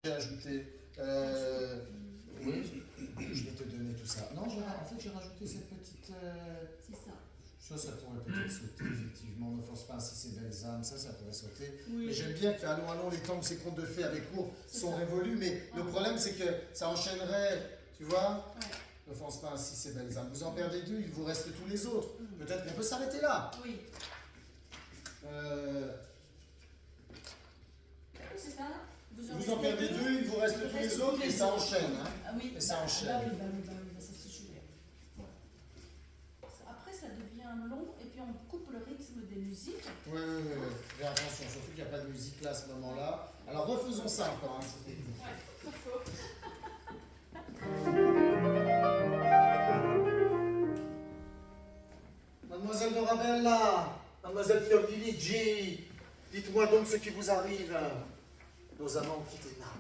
J'ai ajouté. Oui, je vais te donner tout ça. Non, en fait, j'ai rajouté cette petite. C'est ça. Ça pourrait peut-être sauter, effectivement. Ne force pas ainsi ces belles âmes, ça pourrait sauter. Oui. Mais j'aime bien que allons, allons, les temps que ces contes de fées avec cours sont révolus. Mais le problème, c'est que ça enchaînerait, tu vois. Ne force pas ainsi ces belles âmes. Vous en perdez deux, il vous reste tous les autres. Peut-être qu'on peut s'arrêter là. Oui. C'est ça. Vous en perdez deux, il vous reste tous les autres et ça enchaîne. Hein. Ah oui. Et ça enchaîne. Bah oui, ça c'est super. Après, ça devient long et puis on coupe le rythme des musiques. Oui. Fais attention, surtout qu'il n'y a pas de musique là à ce moment-là. Alors refaisons ça encore. Hein. Mademoiselle Dorabella, Mademoiselle Fiordiligi, dites-moi donc ce qui vous arrive. Nos amants ont quitté Naples.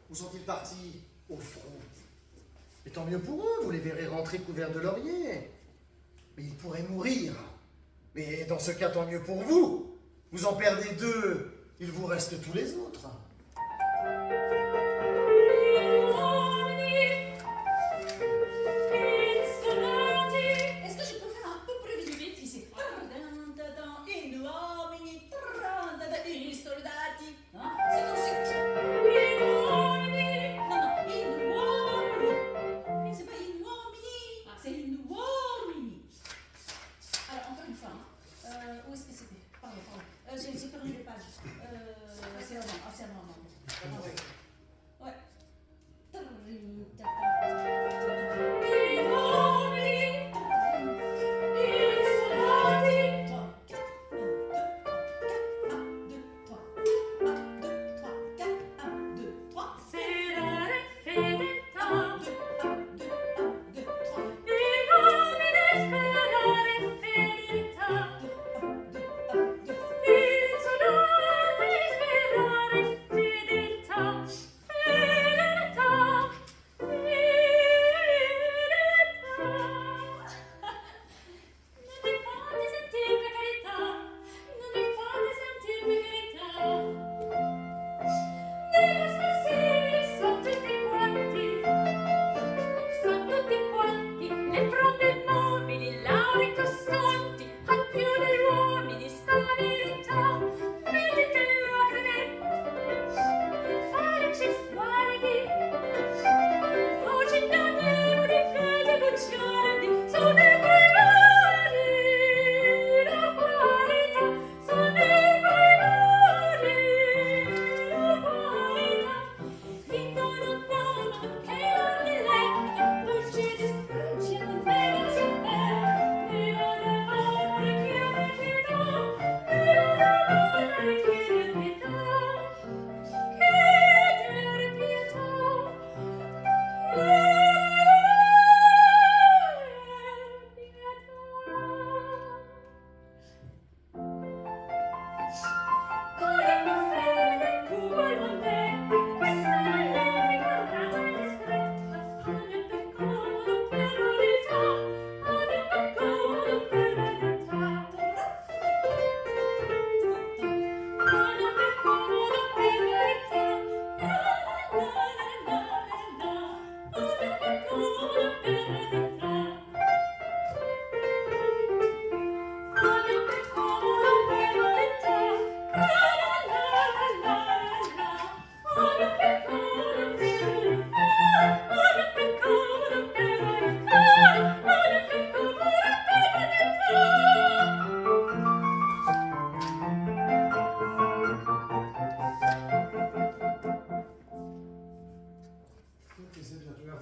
Où sont-ils partis? Au front. Et tant mieux pour eux, vous les verrez rentrer couverts de laurier. Mais ils pourraient mourir. Mais dans ce cas, tant mieux pour vous. Vous en perdez deux, il vous reste tous les autres. Est-ce que je peux faire un peu plus vite ici? C'est comme ça. C'est pas in uomini, c'est in uomini. Alors, encore une fois. Où est-ce que c'était? Pardon. J'ai perdu les pages. C'est avant. Ouais.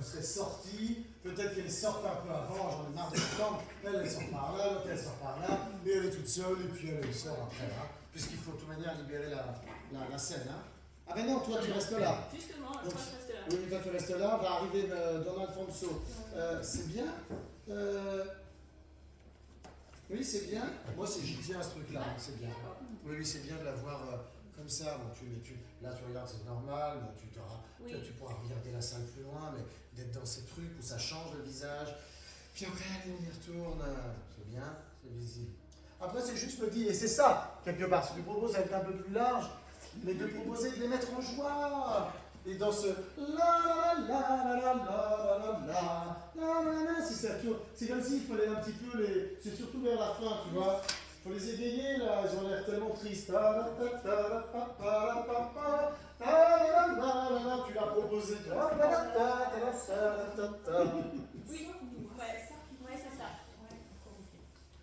Vous serez sortis, peut-être qu'elle sortent un peu avant, j'en ai marre de attendre. Elle sort par là, l'autre elle sort par là, et elle est toute seule, et puis elle sort après, hein, puisqu'il faut de toute manière libérer la scène. Hein. Ah ben non, toi tu restes là. Justement, je crois que je reste là. Oui, toi tu restes là, va arriver Don Alfonso. C'est bien. Oui, c'est bien. Moi, j'y tiens à ce truc-là, hein, c'est bien. Oui, c'est bien de la voir comme ça. Bon, là, tu regardes, c'est normal. Bon, tu pourras regarder la salle plus loin, mais d'être dans ces trucs où ça change le visage. Puis après, allez, on y retourne. C'est bien, c'est visible. Après, c'est juste me dire, et c'est ça, quelque part. Si tu proposes d'être un peu plus large, mais de proposer de les mettre en joie. Et dans ce la la la la la la la la la, c'est comme s'il fallait un petit peu les. C'est surtout vers la fin, tu vois. Il faut les égayer là, ils ont l'air tellement tristes. Tu l'as proposé. Oui, ouais, c'est ça.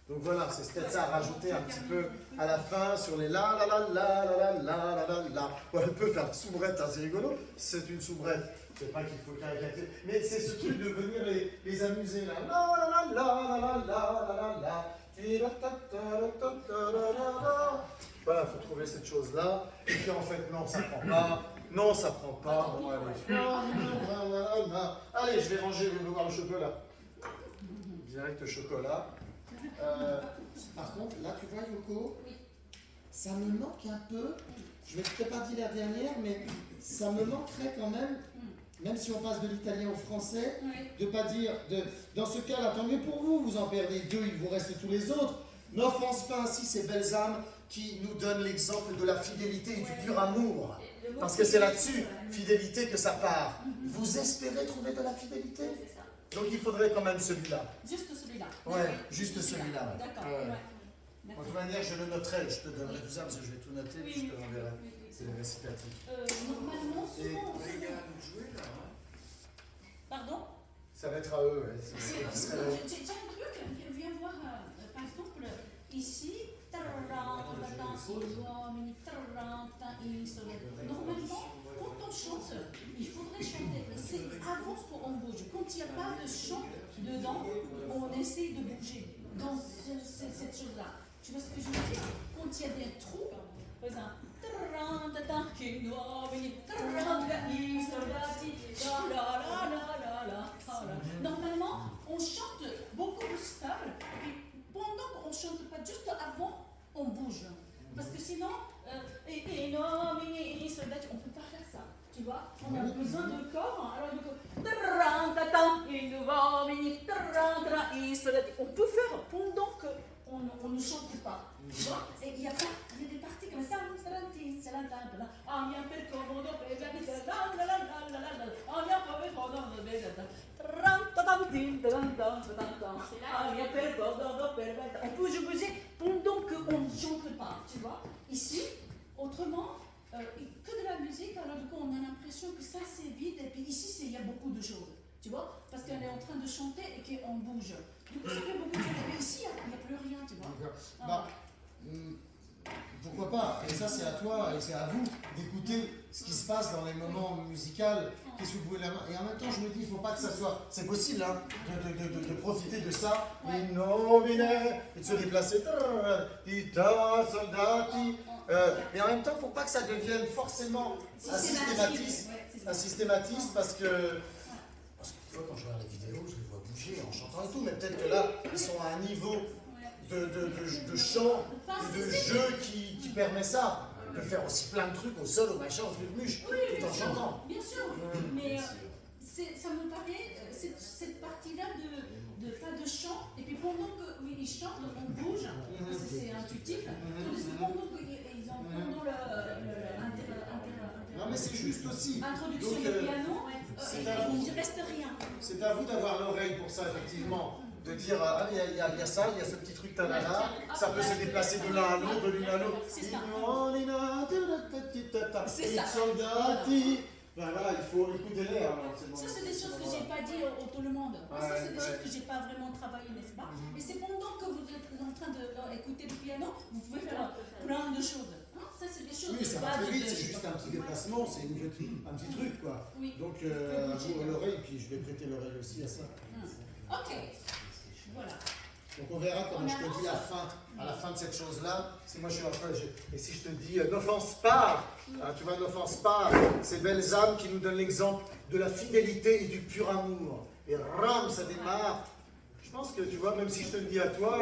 Donc voilà, c'est peut-être ça à rajouter un petit peu à la fin sur les la la la la la la la la la. Ouais, elle peut faire une soubrette, hein, c'est rigolo. C'est une soubrette. C'est pas qu'il faut caricature. Mais c'est ce truc de venir les amuser là. La la la la la la la la la. Voilà, il faut trouver cette chose-là. Et puis en fait, non, ça prend pas. Non, ça prend pas. Bon, allez. Allez, je vais ranger le chocolat. Direct chocolat. Par contre, là, tu vois, Yoko, ça me manque un peu. Je ne vais peut-être pas dire la dernière, mais ça me manquerait quand même si on passe de l'italien au français, de ne pas dire, dans ce cas-là, tant mieux pour vous, vous en perdez deux, il vous reste tous les autres. N'offense pas ainsi ces belles âmes qui nous donnent l'exemple de la fidélité et du pur amour. Parce que c'est là-dessus, fidélité, que ça part. Vous espérez trouver de la fidélité? Donc il faudrait quand même celui-là. Juste celui-là. Ouais, juste celui-là. D'accord. De toute manière, je le noterai, je te donnerai tout ça parce que je vais tout noter, puis je te l'enverrai. C'est le récitatif. Normalement, souvent. Pardon? Ça va être à eux, ouais. J'ai un truc, viens voir, par exemple, ici. Normalement, quand on chante, il faudrait chanter. C'est avant qu'on bouge. Quand il n'y a pas de chant dedans, on essaie de bouger dans cette chose-là. Tu vois ce que je veux dire? Quand il y a des trous, par exemple, normalement, on chante beaucoup de stable, et puis pendant qu'on ne chante pas juste avant, on bouge. Parce que sinon, on ne peut pas faire ça. Tu vois, on a besoin de corps. Alors, du coup, on peut faire pendant qu'on ne chante pas. Tu vois, et il y a des parties comme ça. On peut bouger pendant qu'on ne chante pas. Tu vois, ici, autrement, que de la musique, alors du coup on a l'impression que ça c'est vide, et puis ici il y a beaucoup de choses, tu vois, parce qu'elle est en train de chanter et qu'on bouge. Du coup ça fait beaucoup de choses, mais ici il n'y a plus rien, tu vois. Pourquoi pas? Et ça c'est à toi et c'est à vous d'écouter ce qui se passe dans les moments musicaux. Qu'est-ce que vous pouvez et en même temps je me dis, il ne faut pas que ça soit. C'est possible hein, de profiter de ça. Et de se déplacer. Mais en même temps, il ne faut pas que ça devienne forcément un systématisme parce que tu vois, quand je regarde les vidéos, je les vois bouger en chantant et tout, mais peut-être que là, ils sont à un niveau de chant et de jeu qui permet ça. De faire aussi plein de trucs au sol, au machin, au truc muche, tout en chantant. Bien sûr, mais ça me paraît, cette partie-là pas de chant, et puis pendant qu'ils chantent, on bouge, c'est intuitif, tandis que pendant qu'ils ont pendant non mais c'est juste aussi. Introduction du piano, il ne reste rien. C'est à vous d'avoir l'oreille pour ça, effectivement. De dire, ah, il y a ça, il y a ce petit truc là, ça peut se déplacer de l'un à l'autre, de l'une à l'autre. C'est ça. C'est ça. Soldati. Ben voilà, il faut écouter l'air. Ça, c'est des choses que je n'ai pas dit au tout le monde. Ça, c'est des choses que je n'ai pas vraiment travaillé, n'est-ce pas? Et c'est pendant que vous êtes en train d'écouter le piano, vous pouvez faire plein de choses. Ça, c'est des choses. Oui, ça va très vite, c'est juste un petit déplacement, c'est un petit truc, quoi. Oui. Donc, à l'oreille, puis je vais prêter l'oreille aussi à ça. Ok. Voilà. Donc on verra, comme je te dis, à la fin de cette chose-là, si moi je suis en train, et si je te dis, n'offense pas, tu vois, n'offense pas ces belles âmes qui nous donnent l'exemple de la fidélité et du pur amour. Et ram, ça démarre. Je pense que, tu vois, même si je te le dis à toi,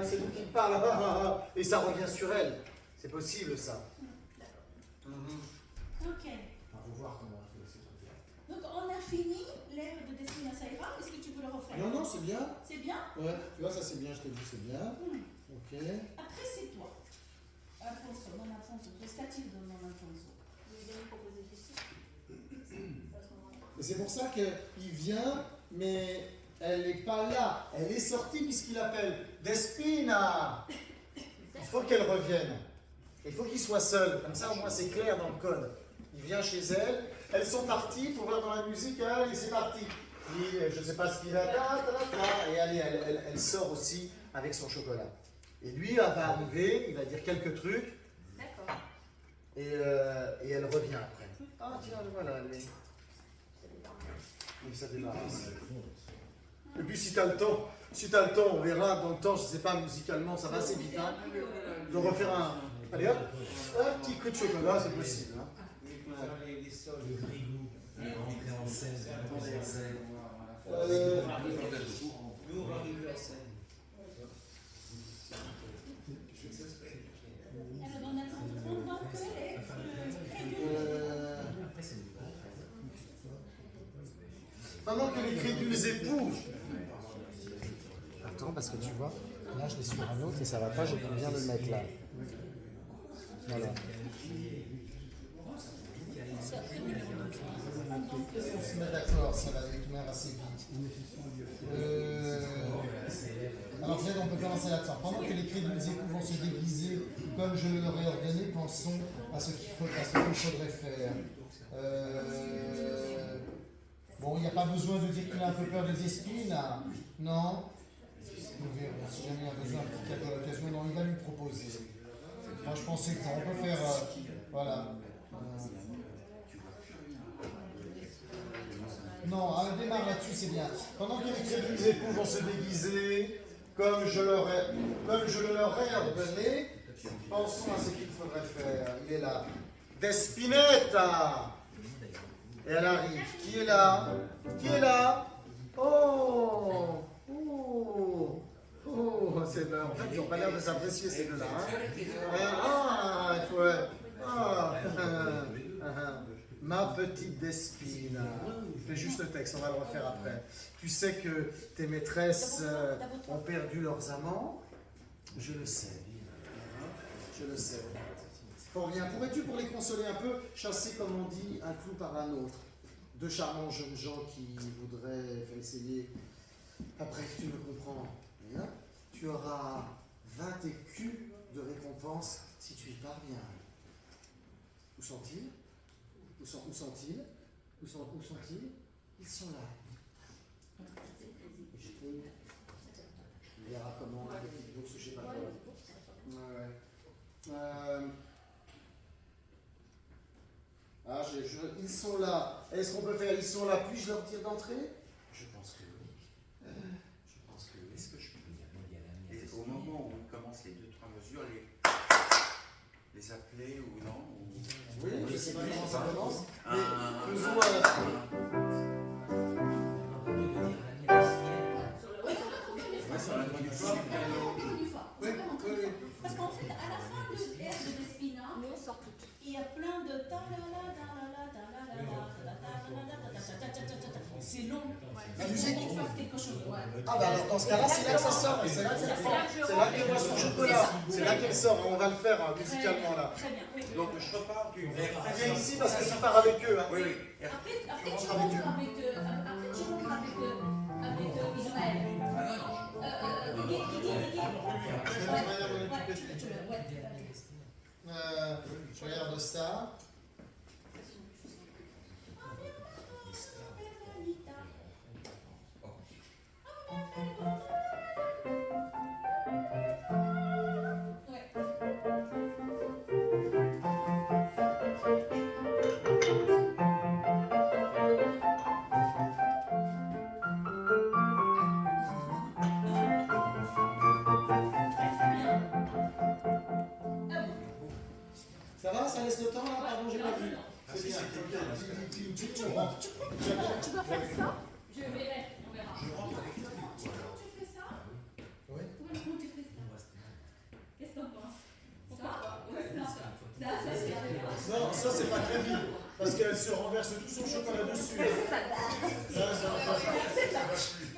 c'est nous qui parle, et ça revient sur elle. C'est possible, ça. Ok. On va voir comment on fait ces trucs-là. Donc on a fini l'air de Destina Saïra. Est-ce que tu peux le refaire? Non, c'est bien. C'est bien? Ouais, tu vois, ça c'est bien, je te dis, c'est bien. Ok. Après, c'est toi. Alfonso, non Alfonso, prestatif de non Alfonso. Et c'est pour ça qu'il vient, mais elle n'est pas là. Elle est sortie puisqu'il appelle Despina. Il faut qu'elle revienne. Il faut qu'il soit seul. Comme ça, au moins, c'est clair dans le code. Il vient chez elle. Elles sont parties. Il faut voir dans la musique. Allez, c'est parti. Je ne sais pas ce qu'il a. Et allez, elle sort aussi avec son chocolat. Et lui, elle va arriver. Il va dire quelques trucs. D'accord. Et elle revient après. Ah, tiens, voilà, lui. Il se débarrasse. Et puis si tu as le temps, on verra dans le temps, je ne sais pas, musicalement, ça va assez vite. Hein, de refaire un. Allez hop, un petit coup de chocolat, c'est possible. Hein. L'histoire de Grigou, il est rentré en scène, Nous, on va arriver à scène. Alors, dans Alfonso, pendant que les Pendant que les crédules époux. Attends, parce que tu vois, là je l'ai sur un autre et ça va pas, j'ai bien le mettre là. Voilà. On se met d'accord, ça va être assez vite. Alors Fred, on peut commencer là-dessus. Pendant que les crédules époux vont se déguiser comme je le leur ai ordonné, pensons à ce qu'il faudrait faire. Bon, il n'y a pas besoin de dire qu'il a un peu peur des espines, non? Nous verrons, si jamais il a besoin d'un petit cadeau à l'occasion, non, il va lui proposer. Moi, je pensais qu'on peut faire, voilà. Non, on démarre là-dessus, c'est bien. Pendant que les crédules époux vont se déguiser, comme je le leur ai ordonné, pensons à ce qu'il faudrait faire. Il est là. Despinetta! Et elle arrive. Qui est là? Qui est là? Oh! Oh! Oh! C'est bien. En fait, ils n'ont pas l'air de s'apprécier ces deux-là. Hein? Il faut. Ma petite Despina. Fais juste le texte, on va le refaire après. Tu sais que tes maîtresses ont perdu leurs amants? Je le sais. Je le sais. Fort bien. Pourrais-tu, pour les consoler un peu, chasser, comme on dit, un clou par un autre? Deux charmants jeunes gens qui voudraient essayer. Après, tu me comprends. Bien. Tu auras 20 écus de récompense si tu y parviens. Où sont-ils? Où sont-ils? Ils sont là. On verra comment la petite bourse, je sais pas quoi. Ouais. Ils sont là. Est-ce qu'on peut faire ils sont là, puis-je leur dire d'entrer? Je pense que oui. Est-ce que je peux dire, et au moment où on commence les 2-3 mesures, les appeler ou non Oui, je ne sais pas comment ça commence. Mais faisons sur la nuit du soir. Parce qu'en fait, à la fin de l'air de Despina, il y a plein de c'est long. La musique. Il faut faire quelque chose. Ouais. Ah bah alors dans ce cas-là, c'est là que ça sort. C'est là qu'elle voit son chocolat. C'est là qu'elle sort. On va le faire musicalement là. Très bien. Oui. Donc je repars du verre. Viens ici parce que tu pars avec eux. Hein. Oui, oui. Après, tu rentres avec Ismaël. Je regarde ça. Ça va, ça laisse le temps là? Pardon, j'ai pas vu. C'est bien. Tu rentres. Tu dois faire ça. Je verrai, on verra. Je rentre avec toi. Comment tu fais ça? Oui. Comment tu fais ça? Qu'est-ce que t'en penses? Ça, Non, ça c'est pas crédible. Parce qu'elle se renverse tout son chocolat dessus. Je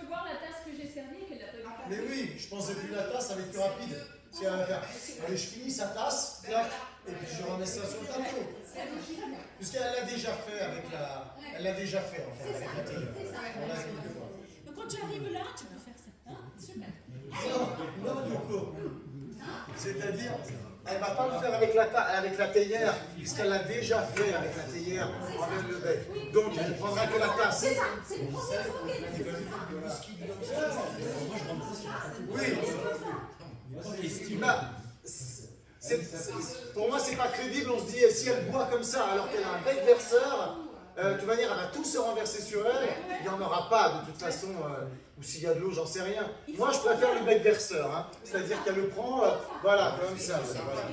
peux boire la tasse que j'ai servie et qu'elle n'a pas eu. Mais oui, je pense que plus la tasse, ça va être plus rapide. Si elle va faire, allez, je finis sa tasse, clac, et puis je remets ça sur le plateau. Puisqu'elle l'a déjà fait avec la. Elle l'a déjà fait en fait avec la télé. On l'a vu une fois. Donc quand tu arrives là, tu peux faire ça. Hein? Super. Non, non, Yoko. C'est-à-dire, elle ne va pas le faire avec la théière, puisqu'elle l'a déjà fait avec la théière avec le bec. Donc, elle ne prendra que la tasse. C'est ça, c'est le premier fois qu'elle fait ça. Oui. Là, pour moi, c'est pas crédible. On se dit, si elle boit comme ça, alors qu'elle a un bec verseur, de toute manière, elle va tout se renverser sur elle. Il n'y en aura pas, de toute façon. Ou s'il y a de l'eau, j'en sais rien. Moi, je préfère le bec verseur. Hein. C'est-à-dire qu'elle le prend, voilà, comme ça. Voilà.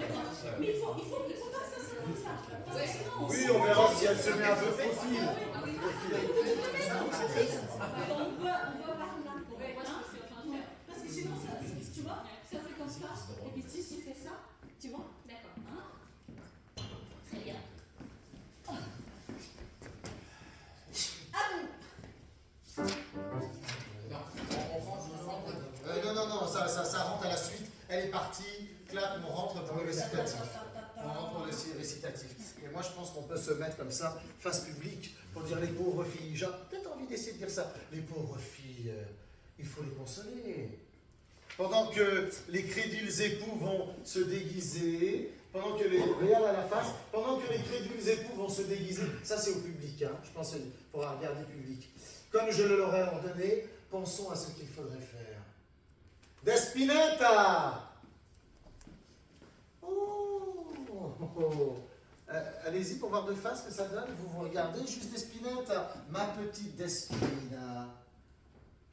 Mais il faut faire ça comme ça. Sinon, Oui, on verra si elle se met un peu de profil. on va par là. Parce que sinon, ça, tu vois, ça fait comme ça. Et puis si tu fais ça, tu vois. D'accord. Hein? Très bien. Non, ça rentre à la suite. Elle est partie, clac, on rentre pour le récitatif. On rentre pour le récitatif. Et moi, je pense qu'on peut se mettre comme ça, face publique, pour dire les pauvres filles. J'ai peut-être envie d'essayer de dire ça. Les pauvres filles, il faut les consoler. Pendant que les crédules époux vont se déguiser, pendant que les regarde à la face, pendant que les crédules époux vont se déguiser, ça c'est au public, hein. Je pense qu'il faudra regarder public. Comme je le leur ai ordonné, pensons à ce qu'il faudrait faire. Despinetta! Allez-y pour voir de face ce que ça donne. Vous regardez juste Despinetta. Ma petite Despina.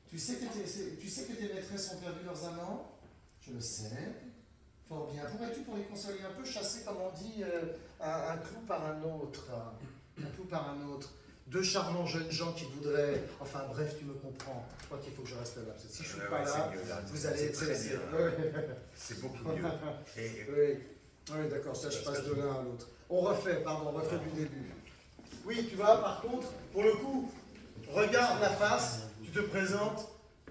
Tu sais que tes maîtresses ont perdu leurs amants? Je le sais. Fort bien. Pourrais-tu, pour les consoler un peu, chasser, comme on dit, un clou par un autre? Un clou par un autre. Deux charmants jeunes gens qui voudraient... Enfin bref, tu me comprends. Je crois qu'il faut que je reste là. Parce que si je ne suis pas là, vous allez être très pressés. C'est beaucoup mieux. Oui, d'accord, ça je passe de l'un à l'autre. On refait du début. Oui, tu vois, par contre, pour le coup, regarde la face, tu te présentes,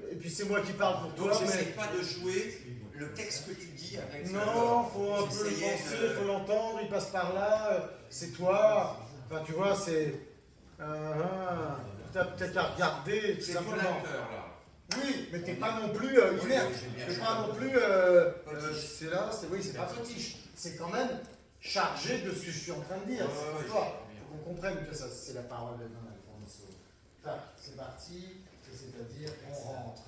et puis c'est moi qui parle pour Donc toi. j'essaie pas de jouer le texte que tu dis avec... Non, faut un peu le penser, il faut l'entendre, il passe par là, c'est toi. Enfin, tu vois, c'est... T'as peut-être à regarder, tout C'est simplement. volateur, là. Oui, mais t'es pas non plus inerte. T'es pas non plus... c'est là, c'est pas potiche. C'est quand même chargé de ce que je suis en train de dire. Il faut qu'on comprenne que ça, c'est la parole de Don Alfonso. Tac, c'est parti. C'est-à-dire qu'on rentre.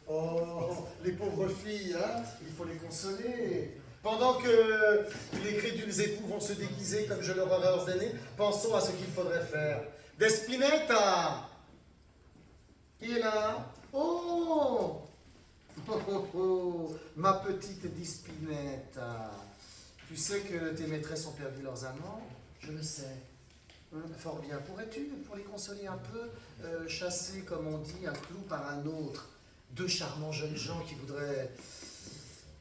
Oh, les pauvres filles, hein, il faut les consoler. Pendant que les crédules époux vont se déguiser comme je leur aurais ordonné, pensons à ce qu'il faudrait faire. Despinetta! Qui est là? Oh! Ma petite Despinetta. Tu sais que tes maîtresses ont perdu leurs amants? Je le sais. Fort bien. Pourrais-tu, pour les consoler un peu, chasser, comme on dit, un clou par un autre? Deux charmants jeunes gens qui voudraient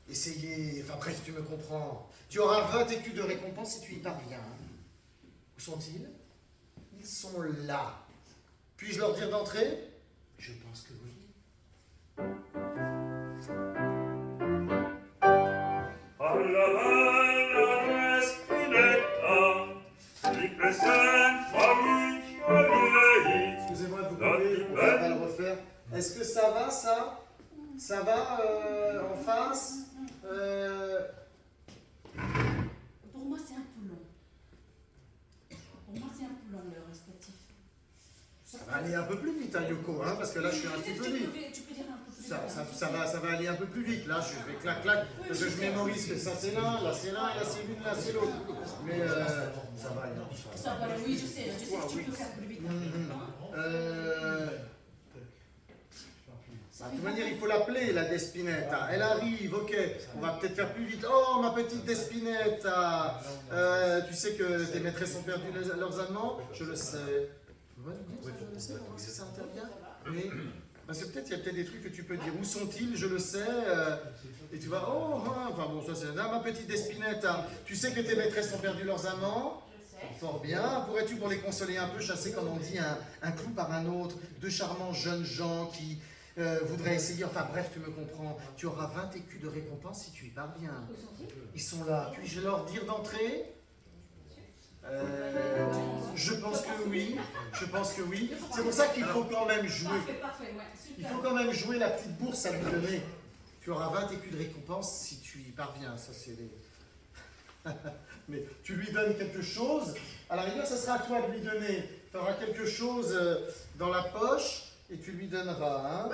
essayer... Enfin bref, tu me comprends. Tu auras 20 écus de récompense si tu y parviens. Où sont-ils? Ils sont là. Puis-je leur dire d'entrer? Je pense que oui. Alla bella Despinetta, ti presento amici miei. Excusez-moi de vous couper, on va le refaire. Est-ce que ça va, ça? Ça va en face? Pour moi, c'est un peu long. Pour moi, c'est un peu long, le récitatif. Ça va aller un peu plus vite, hein, Yoko, hein, parce que là, je suis un petit peu vite. Tu peux dire un peu plus Ça va aller un peu plus vite. Là, je vais clac, clac, parce que je mémorise que ça c'est l'un, là c'est l'un, là c'est l'une, là c'est l'autre. Mais ça va aller. Ça va, oui, je sais que tu peux faire plus vite. De toute manière, il faut l'appeler, la Despinetta. Elle arrive, ok. On va peut-être faire plus vite. Oh, ma petite Despinetta. Tu sais que tes maîtresses ont perdu leurs amants? Je le sais. Tu vas lui dire ça, je le sais, voir si ça intervient? Oui. Parce que peut-être, il y a peut-être des trucs que tu peux dire. Où sont-ils? Je le sais. Et tu vas, oh, enfin bon, ça c'est... Ah, ma petite Despinetta. Tu sais que tes maîtresses ont perdu leurs amants? Fort bien. Pourrais-tu, pour les consoler un peu, chasser, comme on dit, un clou par un autre, deux charmants jeunes gens qui voudrait essayer, enfin bref, tu me comprends, tu auras 20 écus de récompense si tu y parviens. Où sont-ils? Ils sont là. Puis-je leur dire d'entrer? Je pense que oui. Je pense que oui. C'est pour ça qu'il faut quand même jouer. Parfait, parfait, ouais, super. Il faut quand même jouer la petite bourse à lui donner. Tu auras 20 écus de récompense si tu y parviens. Ça, c'est les... Mais tu lui donnes quelque chose. À la rigueur, ça sera à toi de lui donner. Tu auras quelque chose dans la poche et tu lui donneras. Hein.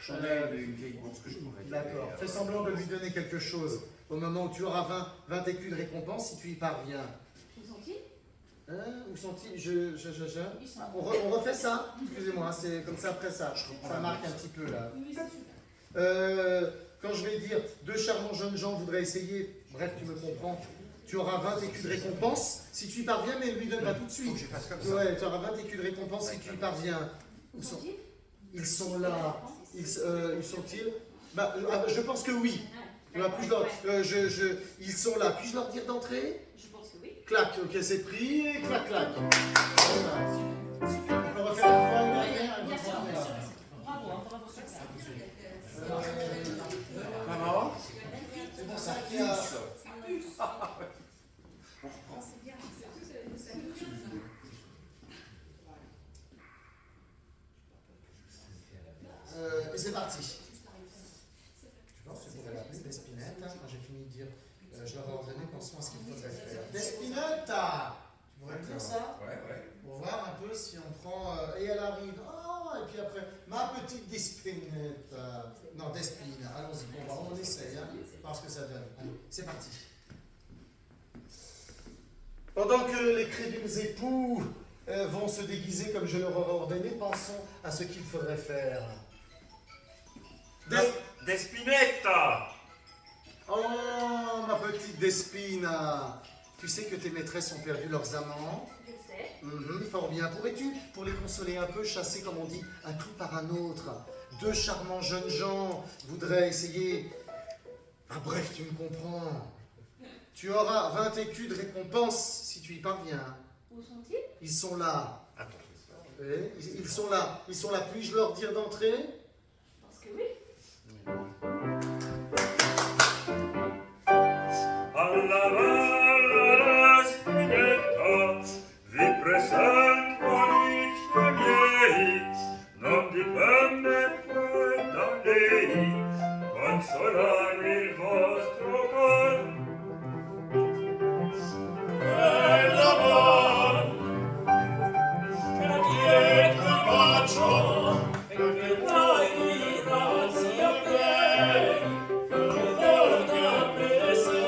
J'en ai une vieille bourse que je pourrais donner. D'accord. Fais semblant de lui donner quelque chose. Au moment où tu auras 20 écus de récompense si tu y parviens. Où sont-ils? Hein, où sont-ils? Ils sont. On refait ça? Excusez-moi, c'est comme ça après ça. Ça marque un petit peu là. Oui, c'est super. Quand je vais dire deux charmants jeunes gens voudraient essayer, bref, tu me comprends, tu auras 20 écus de récompense si tu y parviens, mais ne lui donne pas tout de Faut que je suite. fasse comme ça. Ouais, tu auras 20 écus de récompense si tu y parviens. Où sont-ils? Ils sont là. Ils sont-ils? Bah, je pense que oui. Puis-je leur, ils sont là. Puis-je leur dire d'entrer? Je pense que oui. Clac, ok, c'est pris, et clac, clac. Voilà. On peut refaire une fois, une dernière, une Bien sûr, fois, bien là. sûr. Bravo, hein, bravo, super. Maman, c'est pour ça qu'il y a... Et c'est parti. Je pense que je pourrais l'appeler Despinette. Quand j'ai fini de dire, je leur ai ordonné, pensons à ce qu'il faudrait faire. Despinette, tu pourrais me dire ça? Ouais. Pour voir un peu si on prend... et elle arrive. Oh, et puis après, ma petite Despinette. Non, Despine. Allons-y, on essaye. Hein, parce que ça donne. Allez, c'est parti. Pendant que les crédules époux vont se déguiser comme je leur aurais ordonné, pensons à ce qu'il faudrait faire. Despinetta! Oh, ma petite Despina, tu sais que tes maîtresses ont perdu leurs amants? Je le sais. Fort bien. Pourrais-tu, pour les consoler un peu, chasser, comme on dit, un clou par un autre? Deux charmants jeunes gens voudraient essayer... Ah bref, tu me comprends. Tu auras 20 écus de récompense si tu y parviens. Où sont-ils? Ils sont là. Attends. Oui, ils sont là. Ils sont là. Puis-je leur dire d'entrer? Je pense que oui. Alla balla Spinetta, vi presento amici miei, non dipende poi da lei consolare il vostro cor. E l'amor che dietro il bacio e che dai di grazia a lei, non torna a me se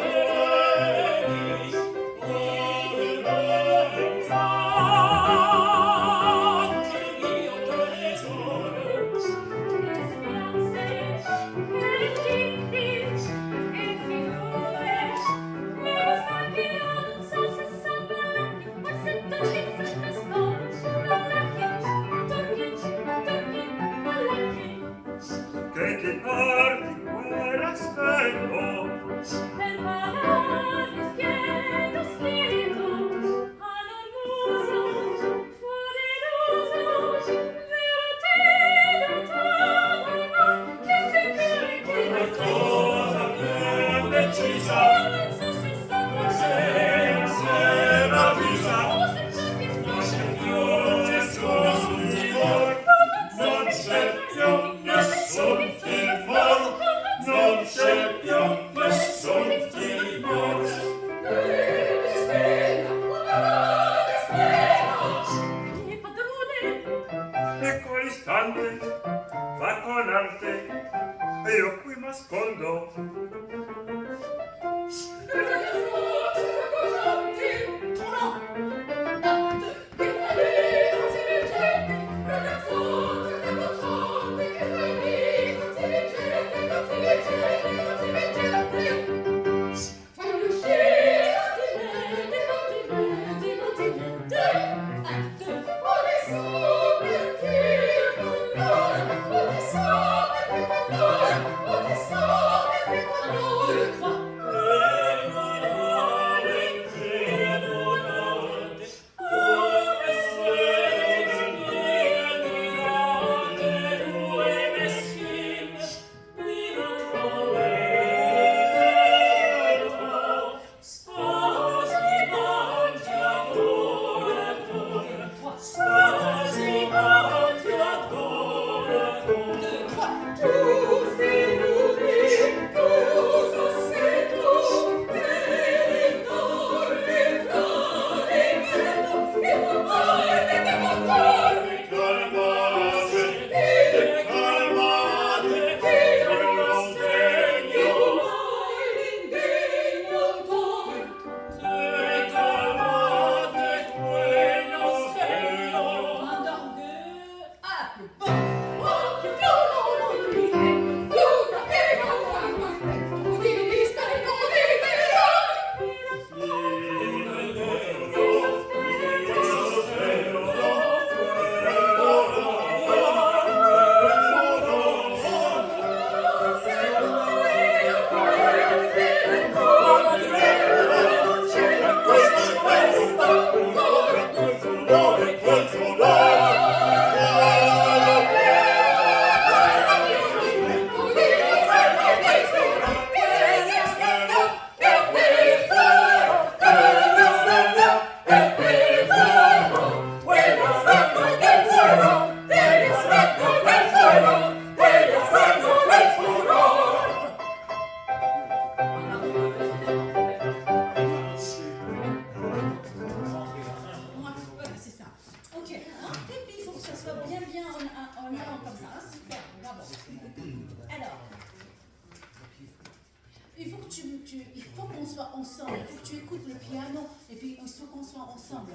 ensemble, il faut que tu écoutes le piano, et puis il faut qu'on soit ensemble.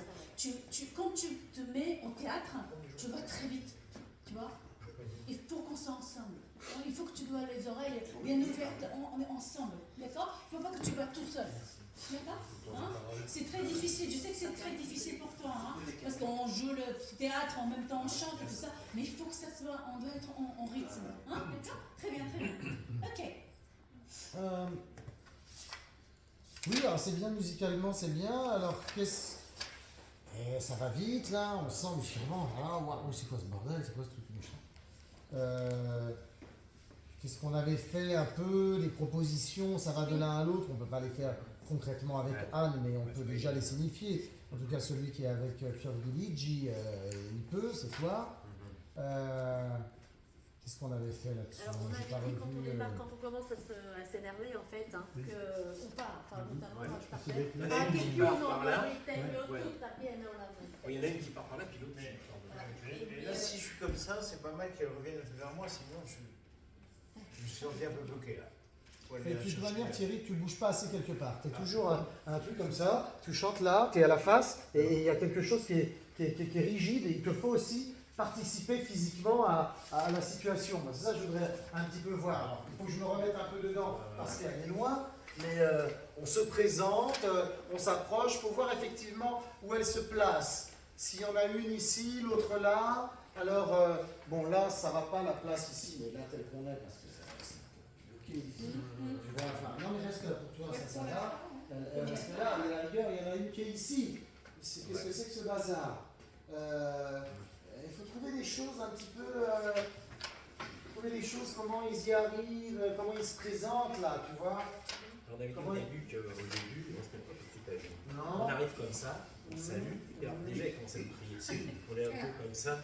Quand tu te mets au théâtre, tu vas très vite, tu vois. Il faut qu'on soit ensemble. Il faut que tu dois les oreilles bien ouvertes, on est ensemble, d'accord? Il ne faut pas que tu vas tout seul, d'accord? Hein? C'est très difficile, je sais que c'est très difficile pour toi, hein? Parce qu'on joue le théâtre, en même temps on chante et tout ça, mais il faut que ça soit, on doit être en rythme, hein? D'accord? Très bien, très bien. Ok. Oui, alors c'est bien musicalement, c'est bien. Alors ça va vite là, on sent vraiment. Ah, waouh, c'est quoi ce bordel, c'est quoi ce truc méchant. Qu'est-ce qu'on avait fait un peu, les propositions, ça va de l'un à l'autre, on ne peut pas les faire concrètement avec Anne, mais on peut déjà les signifier. En tout cas, celui qui est avec Fiordiligi, il peut, c'est toi. Qu'est-ce qu'on avait fait là-dessus? Alors on avait dit quand on commence à s'énerver en fait, hein, qu'on part, enfin notamment moi je partais. Il y en a une qui part par là. Il y en a une qui part par là, puis l'autre qui part de là. Et là, si je suis comme ça, c'est pas mal qu'elle revienne vers moi, sinon je me suis senti un peu bloqué là. Et puis de toute manière, Thierry, tu ne bouges pas assez quelque part. Tu es toujours un truc comme ça, tu chantes là, tu es à la face, et il y a quelque chose qui est rigide, et il te faut aussi participer physiquement à la situation. Moi, c'est ça que je voudrais un petit peu voir. Alors, il faut que je me remette un peu dedans, parce qu'elle est loin, mais on se présente, on s'approche, pour voir effectivement où elle se place. S'il y en a une ici, l'autre là, alors, bon là, ça va pas la place ici, mais là, tel qu'on est, parce que c'est un peu bloqué ici. Tu vois, enfin, non mais reste là pour toi, ça va. Parce que là, à la rigueur, il y en a une qui est ici. Qu'est-ce que c'est que ce bazar? Il faut trouver des choses un petit peu... trouver des choses, comment ils y arrivent, comment ils se présentent là, tu vois. On avait dit au début on se met pas tout de suite à genoux. Non. On arrive comme ça, on salue, et alors déjà il commence à nous prier dessus. On est un peu comme ça,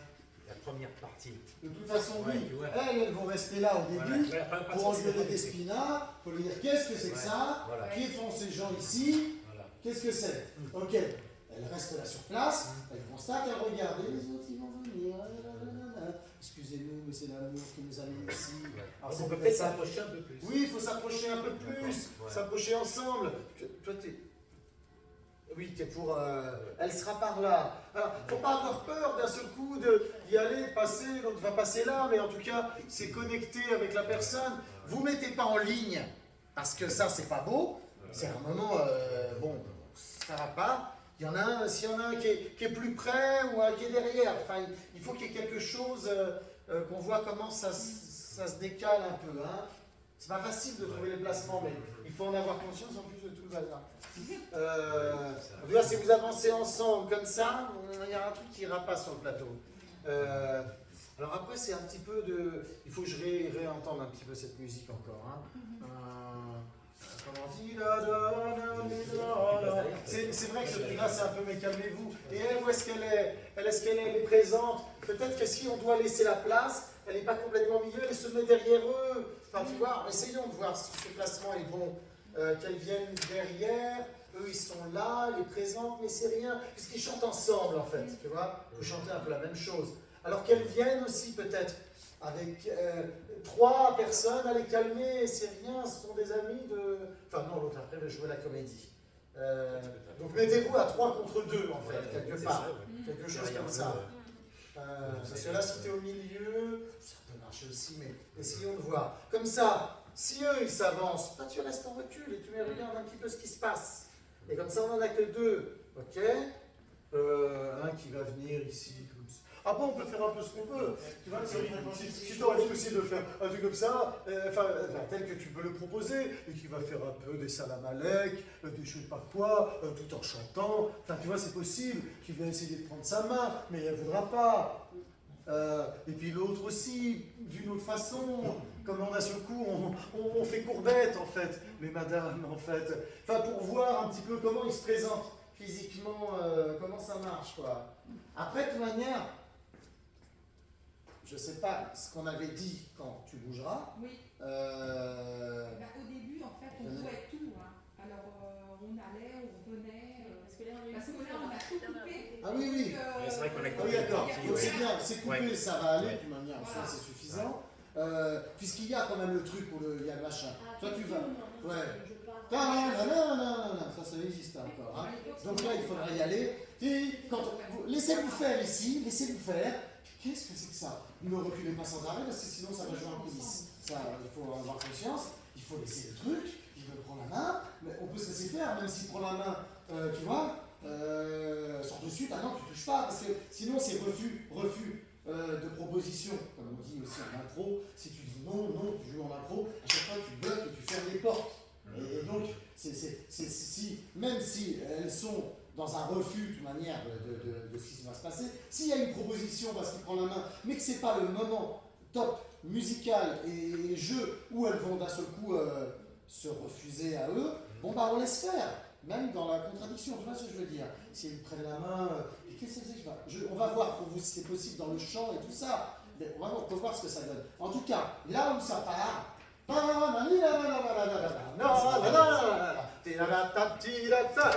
la première partie. De toute façon, oui, tu vois. elles vont rester là au début, Voilà, la première pour partie, enlever c'est les pas Despina, pour lui dire qu'est-ce que c'est que ça, Voilà. qui font ces gens ici, Voilà. qu'est-ce que c'est. Ok, elle reste là sur place, elle constate, elle regarde, et les autres ils vont venir, excusez-nous, mais c'est l'amour qui nous a mis ici. Alors, Donc on c'est peut peut-être peut-être ça. s'approcher un peu plus. Oui, il faut s'approcher un peu plus, Ouais. s'approcher ensemble. Toi, t'es... Oui, t'es pour... Elle sera par là. Alors, faut pas avoir peur d'un seul coup d'y aller, de passer, l'autre va passer là, mais en tout cas, c'est connecté avec la personne. Vous mettez pas en ligne, parce que ça, c'est pas beau. C'est un moment, bon, ça va pas. Il y en a un, s'il y en a un qui est plus près ou un qui est derrière. Enfin, il faut qu'il y ait quelque chose, qu'on voit comment ça se décale un peu. Hein. C'est pas facile de trouver les placements, mais il faut en avoir conscience en plus de tout le bazar. En tout cas, si vous avancez ensemble comme ça, il y a un truc qui ira pas sur le plateau. Alors après, c'est un petit peu de... Il faut que je réentende un petit peu cette musique encore. Hein. Comment on dit c'est vrai que ce truc-là, c'est un peu mais calmez-vous. Et elle, où est-ce qu'elle est? Elle est présente. Peut-être que si on doit laisser la place, elle n'est pas complètement au milieu, elle se met derrière eux. Enfin, tu vois, essayons de voir si ce placement est bon. Qu'elles viennent derrière, eux ils sont là, elle est présente, mais c'est rien. Puisqu'ils chantent ensemble en fait, tu vois. Vous chantez un peu la même chose. Alors qu'elles viennent aussi peut-être avec 3 personnes à les calmer, c'est rien, ce sont des amis de... Enfin non, l'autre après va jouer la comédie. Donc mettez-vous à 3 contre 2 en fait, quelque part. Quelque chose comme ça. Parce que là, si tu es au milieu, ça peut marcher aussi, mais essayons de voir. Comme ça, si eux, ils s'avancent, toi, tu restes en recul et tu regardes un petit peu ce qui se passe. Et comme ça, on n'en a que 2. Ok, un qui va venir ici, comme ça. Après, on peut faire un peu ce qu'on veut. Tu vois, si tu as envie aussi de faire un truc comme ça, tel que tu peux le proposer, et qui va faire un peu des salamalek, des je sais pas quoi, tout en chantant. Enfin, tu vois, c'est possible. Qui va essayer de prendre sa main, mais elle ne voudra pas. Et puis l'autre aussi, d'une autre façon. Comme on a ce coup, on fait courbette, en fait, les madames, en fait. Enfin, pour voir un petit peu comment ils se présentent physiquement, comment ça marche, quoi. Après, de toute manière... Je ne sais pas ce qu'on avait dit quand tu bougeras. Oui. Au début, en fait, on jouait tout. Hein. Alors, on allait, on revenait. Parce que là, on a tout coupé. Ah oui, oui. C'est vrai qu'on a Ah oui, d'accord. Donc c'est bien, c'est coupé, Ouais. ça va aller, de toute manière, ça c'est suffisant. puisqu'il y a quand même le truc où il y a le machin. Ah, Toi, tu oui, vas. non, non, Ouais. je pars. Non, ça existe encore. Hein. Donc là, il faudra y aller. Et laissez-vous faire ici, laissez-vous faire. Qu'est-ce que c'est que ça? Ne reculez pas sans arrêt, parce que sinon ça va jouer en coulisses. Ça, il faut avoir conscience, il faut laisser le truc, il veut prendre la main, mais on peut se laisser faire, même s'il prend la main, tu vois, sort de suite, ah non, tu touches pas, parce que sinon c'est refus de proposition, comme on dit aussi en impro. Si tu dis non, tu joues en impro, à chaque fois tu bloques et tu fermes les portes. Et donc, même si elles sont dans un refus de toute manière de ce qui va se passer, s'il y a une proposition parce qu'il prend la main, mais que ce n'est pas le moment top musical et jeu où elles vont d'un seul coup se refuser à eux, bon bah on laisse faire, même dans la contradiction, tu vois ce que je veux dire. Si elles prennent la main, qu'est-ce que c'est? On va voir pour vous si c'est possible dans le chant et tout ça, mais on peut voir ce que ça donne. En tout cas, là où ça part, et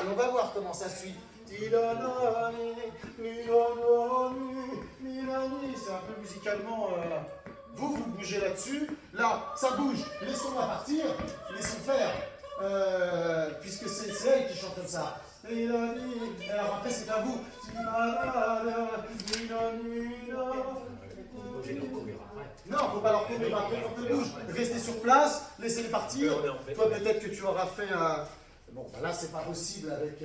on va voir comment ça suit. C'est un peu musicalement. Vous bougez là-dessus. Là, ça bouge. Laissons-la partir. Laissons faire. Puisque c'est elle qui chante comme ça. Alors après, c'est à vous. Non, faut pas leur courir après quand tu bouges. Restez sur place, laissez-les partir. Toi, peut-être que tu auras fait un. Bon, ben là, c'est pas possible avec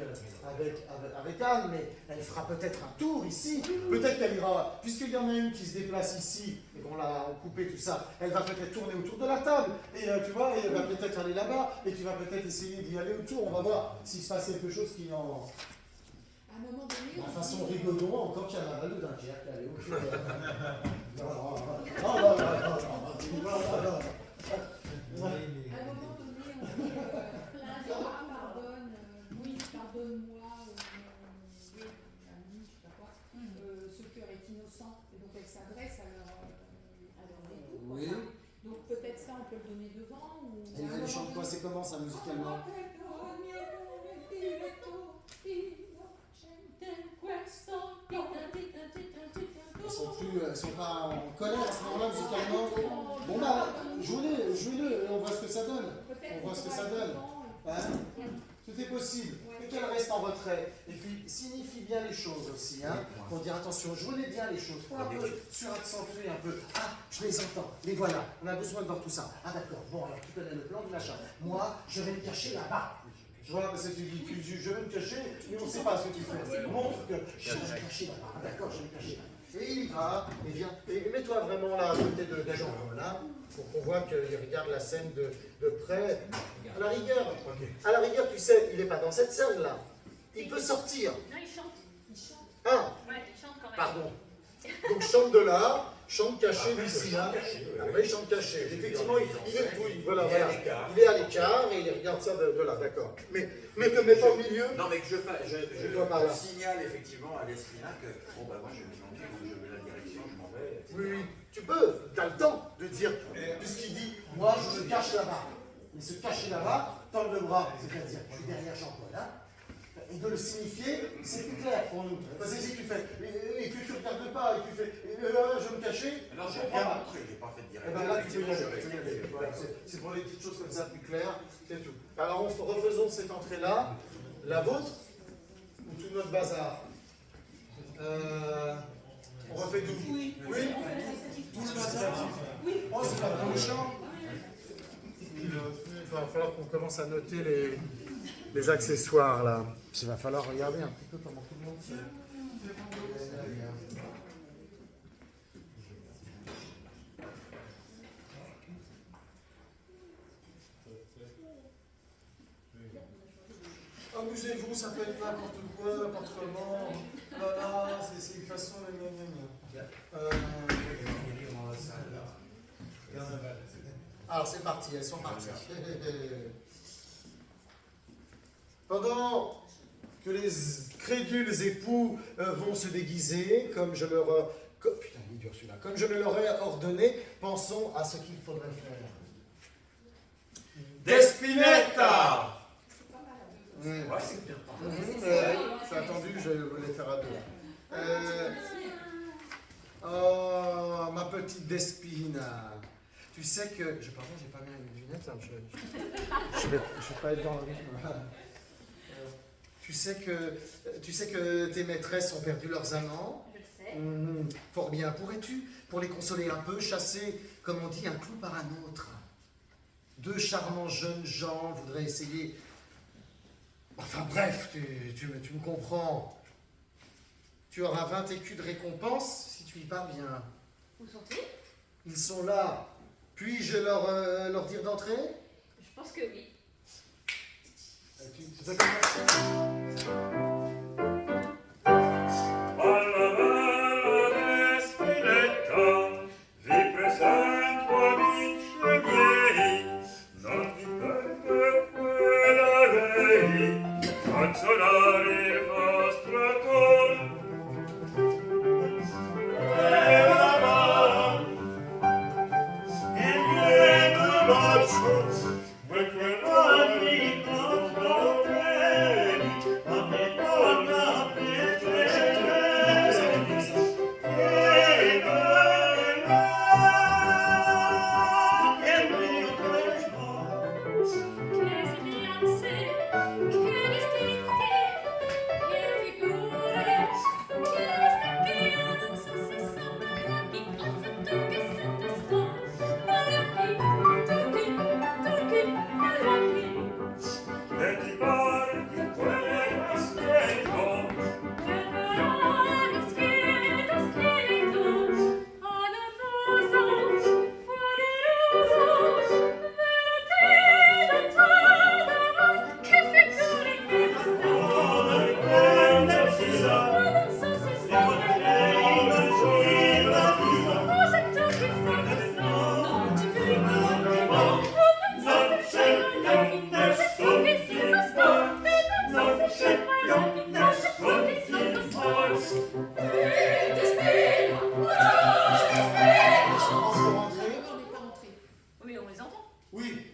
Anne, mais elle fera peut-être un tour ici. Peut-être qu'elle ira, puisqu'il y en a une qui se déplace ici, et qu'on l'a coupé tout ça, elle va peut-être tourner autour de la table. Et tu vois, et elle va peut-être aller là-bas, et tu vas peut-être essayer d'y aller autour. On va voir s'il se passe quelque chose qui en. À un moment donné. De façon rigolo, encore qu'il y a un de Dunkerque, allez, ok. À un moment donné, on dit pardonne-moi, oui, ami, je sais pas quoi, ce cœur est innocent. Et donc elle s'adresse à leur époux. Oui. Donc peut-être ça, on peut le donner devant. Ou Elle chante quoi? C'est comment ça musicalement? Elles sont pas en colère à ce moment-là musicalement. Bon bah, jouez-le et on voit ce que ça donne. On voit ce que ça donne. Hein? Tout est possible. Mais qu'elle reste en retrait. Et puis signifie bien les choses aussi. Hein? Pour dire attention, jouez bien les choses. Pour un peu suraccentuer un peu. Ah, je les entends. Les voilà. On a besoin de voir tout ça. Ah d'accord. Bon alors tu connais le plan du machin. Moi, je vais me cacher là-bas. Tu vois, parce que tu dis, je vais me cacher, mais on ne sait pas ce que tu fais. Montre que je vais me cacher là-bas. Ah, d'accord, je vais me cacher là-bas. Et il va, et vient. Et mets-toi vraiment là, à côté de Jean, là, pour qu'on voit qu'il regarde la scène de près. À la rigueur, tu sais, il n'est pas dans cette scène-là. Il peut sortir. Non, il chante. Ah, Ouais, il chante quand même. pardon. Donc chante de là, chante caché d'ici là. Après, il chante caché. Effectivement, il est oui, voilà. Il est à l'écart et il regarde ça de là, d'accord. Mais te mets pas au milieu. Non, mais que je dois pas là. signale effectivement à l'Espina que bon, bah moi je vais m'en dire, je veux la direction, je m'en vais. Etc. Oui, tu peux, tu as le temps de dire, puisqu'il dit, moi je me cache là-bas. Il se cache là-bas, tendre le bras, c'est-à-dire, je suis derrière Jean-Paul, hein. Et de le signifier, c'est plus clair pour nous. Parce que si tu fais, et que tu ne regardes pas, et tu fais, je vais me cacher, Alors j'ai je bien comprends pas. montré, je n'ai pas fait de Et direction. bien là, tu peux y aller. Voilà, c'est pour les petites choses comme ça plus claires, c'est tout. Alors, refaisons cette entrée-là, la vôtre, ou tout notre bazar. On refait tout. Oui. Tout le bazar. Oui. Oh, c'est pas dans le champ. Il va falloir qu'on commence à noter les accessoires là. Puis il va falloir regarder un petit peu comment tout le monde se. Amusez-vous, ça peut être n'importe quoi, n'importe comment. Voilà, c'est une façon de. Alors c'est parti, elles sont parties. Pendant que les crédules époux vont se déguiser, comme je leur putain, il est dur celui-là. Comme je le leur ai ordonné, pensons à ce qu'il faudrait faire. Despinetta! Ouais, c'est bien. J'ai attendu, je voulais faire à deux. Oh, ma petite Despina. Tu sais que... Pardon, j'ai pas mis les lunettes, hein, je vais pas être dans le rythme. Tu sais que tes maîtresses ont perdu leurs amants? Je le sais. Fort bien. Pourrais-tu, pour les consoler un peu, chasser, comme on dit, un clou par un autre? Deux charmants jeunes gens voudraient essayer... Enfin bref, tu me comprends. Tu auras 20 écus de récompense si tu y parviens. Où sont-ils? Ils sont là. Puis-je leur dire d'entrer? Je pense que oui. Tu sais comment ça?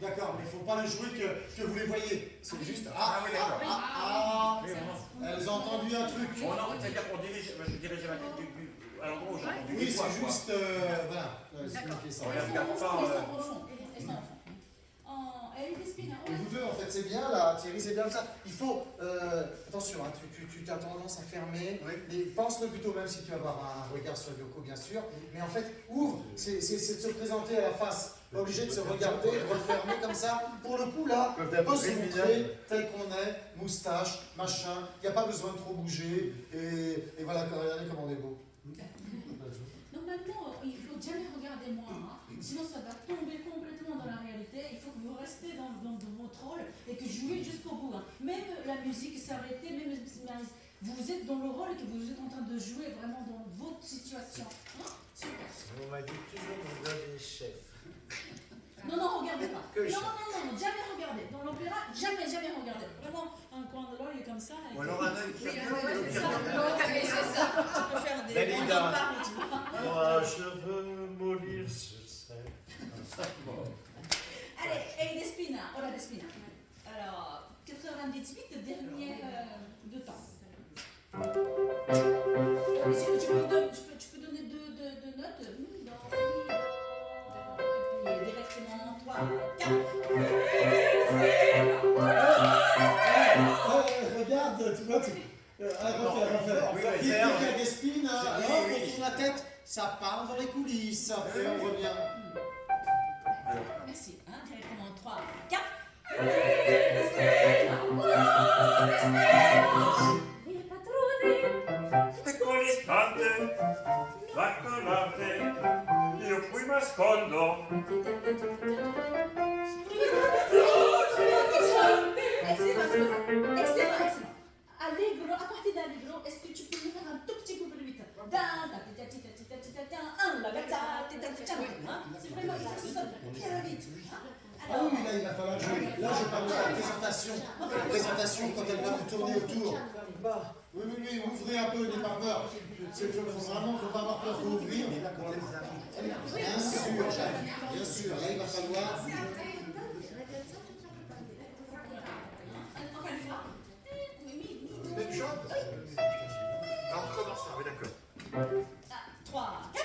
D'accord, mais il ne faut pas le jouer que vous les voyez. C'est juste... Elles ont entendu un truc. Oh non, c'est-à-dire qu'on dirige, je dirigeais ma tête à l'endroit où j'ai entendu Oui, des voix, c'est quoi. juste... voilà, signifier ça. On les regarde pas. Et vous deux, en fait, c'est bien là, Thierry, c'est bien ça. Il faut... attention, hein, tu as tendance à fermer. Mais pense-le plutôt, même si tu vas avoir un regard sur Yoko, bien sûr. Mais en fait, ouvre, c'est de se présenter à la face. Pas obligé de se regarder, de refermer comme ça. Pour le coup, là, on peut se montrer tel qu'on est, moustache, machin. Il n'y a pas besoin de trop bouger. Et voilà, regardez comme on est beau. Normalement, il ne faut jamais regarder moi, hein. Sinon ça va tomber complètement dans la réalité. Il faut que vous restez dans votre rôle et que jouez jusqu'au bout, hein. Même la musique s'arrêter, même vous êtes dans le rôle et que vous êtes en train de jouer vraiment dans votre situation. Hein? Super. On m'a dit toujours de regarder les chefs. Non, regardez pas. Que Non, jamais regarder. Dans l'opéra, jamais regarder. Vraiment, un coin de l'œil comme ça. Ou alors un œil qui regarde. C'est ça. Tu peux faire des... Dalida. On en parle, tu vois. Moi, je veux mourir sur scène. Allez, Despina. Hola, Despina. Alors, 98, dernier de temps. Tu peux donner deux notes. Et puis directement 3, 4. Regarde, tu vois, refaire. Il y a des spins, alors on tourne la tête, ça part dans les coulisses, après on revient. Merci. Directement 3, 4. Ecco l'istante, l'accolate, io qui m'ascondo. Excellent. Allegro, à partir d'Allegro, est-ce que tu peux me faire un tout petit peu plus vite? C'est vraiment, il faut que ce soit très vite. Ah oui, là il va falloir jouer. Là je parle de la présentation. La présentation quand elle va vous tourner autour. Oui, ouvrez un peu, n'ayez pas peur. Vraiment, il ne faut pas avoir peur, il faut ouvrir. Bien sûr, là il va falloir... Même chose? Ah, on recommence ça, oui, d'accord. 3, 4.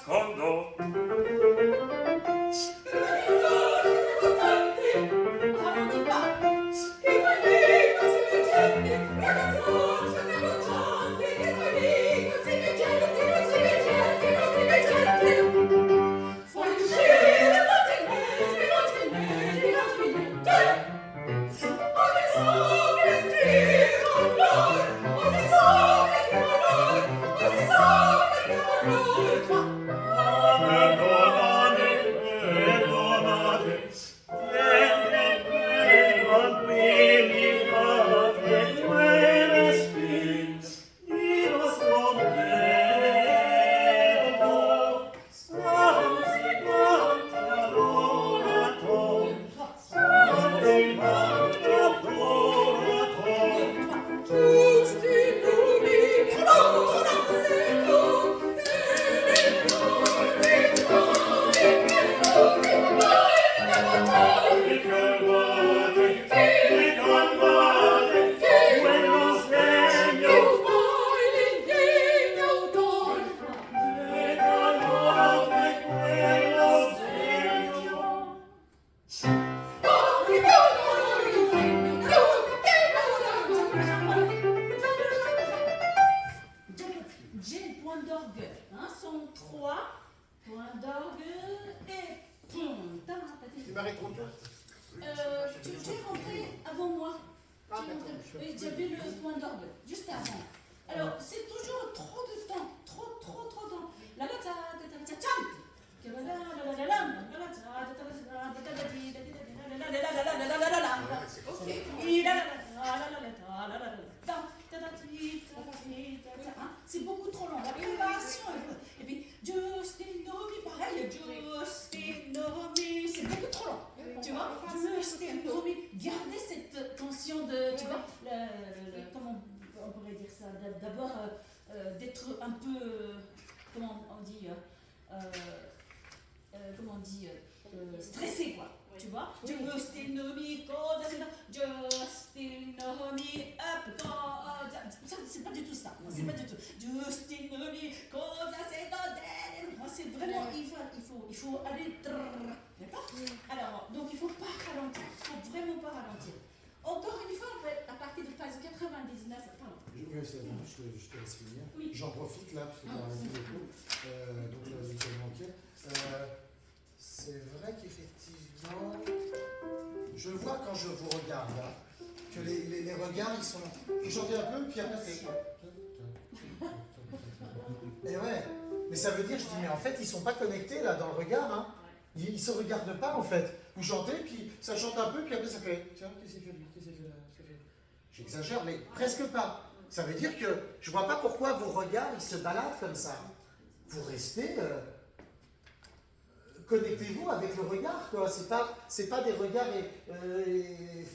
nascondo. Ralentis pas. J'ai point d'orgue. Un son 3. Point d'orgue et pom. Tu m'arrêtes trop tôt. Tu es rentré avant moi. Et j'avais le point d'orgue juste avant. Alors, c'est toujours trop de temps. Trop de temps. La la c'est beaucoup trop long. La préparation. Et puis, Justin Nomi, pareil. Justin Nomi, c'est beaucoup trop long. Tu vois, Justin Nomi, gardez cette tension de, tu vois, comment on pourrait dire ça, d'abord d'être un peu, comment on dit, stressé, quoi. Tu vois, Justin Nomi, Justin Nomi, up, c'est pas du tout ça. C'est pas du tout. Justin Nomi, c'est vraiment, il faut aller. D'accord? Alors, donc il faut pas ralentir. Il faut vraiment pas ralentir. Encore une fois, à partir de page 99, pardon. Oui, c'est bon, je te laisse finir. Oui. J'en profite là, parce que dans la vidéo, donc là, vous avez manqué. C'est vrai qu'effectivement, je vois quand je vous regarde là, que les regards, ils sont. Vous chantez un peu, puis après c'est. Et ouais, mais ça veut dire, je dis, mais en fait, ils sont pas connectés là dans le regard, hein. Ils se regardent pas en fait. Vous chantez, puis ça chante un peu, puis après ça fait. Tiens, qu'est-ce qu'il fait lui? Qu'est-ce qu'il fait là? J'exagère, mais presque pas. Ça veut dire que je vois pas pourquoi vos regards ils se baladent comme ça. Vous restez. Connectez-vous avec le regard, quoi. C'est pas des regards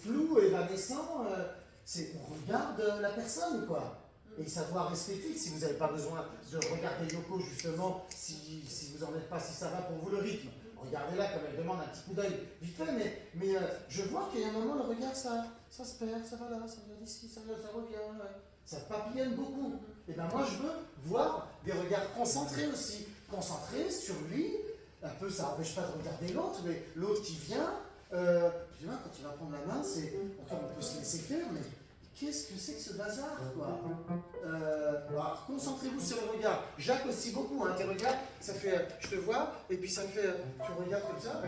flous, évanescents. On regarde la personne, quoi. Et ça doit rester fixe. Si vous n'avez pas besoin de regarder Yoko, justement, si vous n'en êtes pas, si ça va pour vous le rythme. Regardez-la comme elle demande un petit coup d'œil vite fait, mais je vois qu'il y a un moment, le regard, ça se perd, ça va là, ça va ici, ça revient, ça papillonne beaucoup. Et bien moi, je veux voir des regards concentrés aussi, concentrés sur lui. Un peu, ça n'empêche pas de regarder l'autre, mais l'autre qui vient, tu vois, quand il va prendre la main, c'est encore on peut se laisser faire, mais qu'est-ce que c'est que ce bazar, quoi? Alors, concentrez-vous sur le regard. Jacques aussi beaucoup, hein, tes regards, ça fait, je te vois, et puis ça fait, tu regardes comme ça.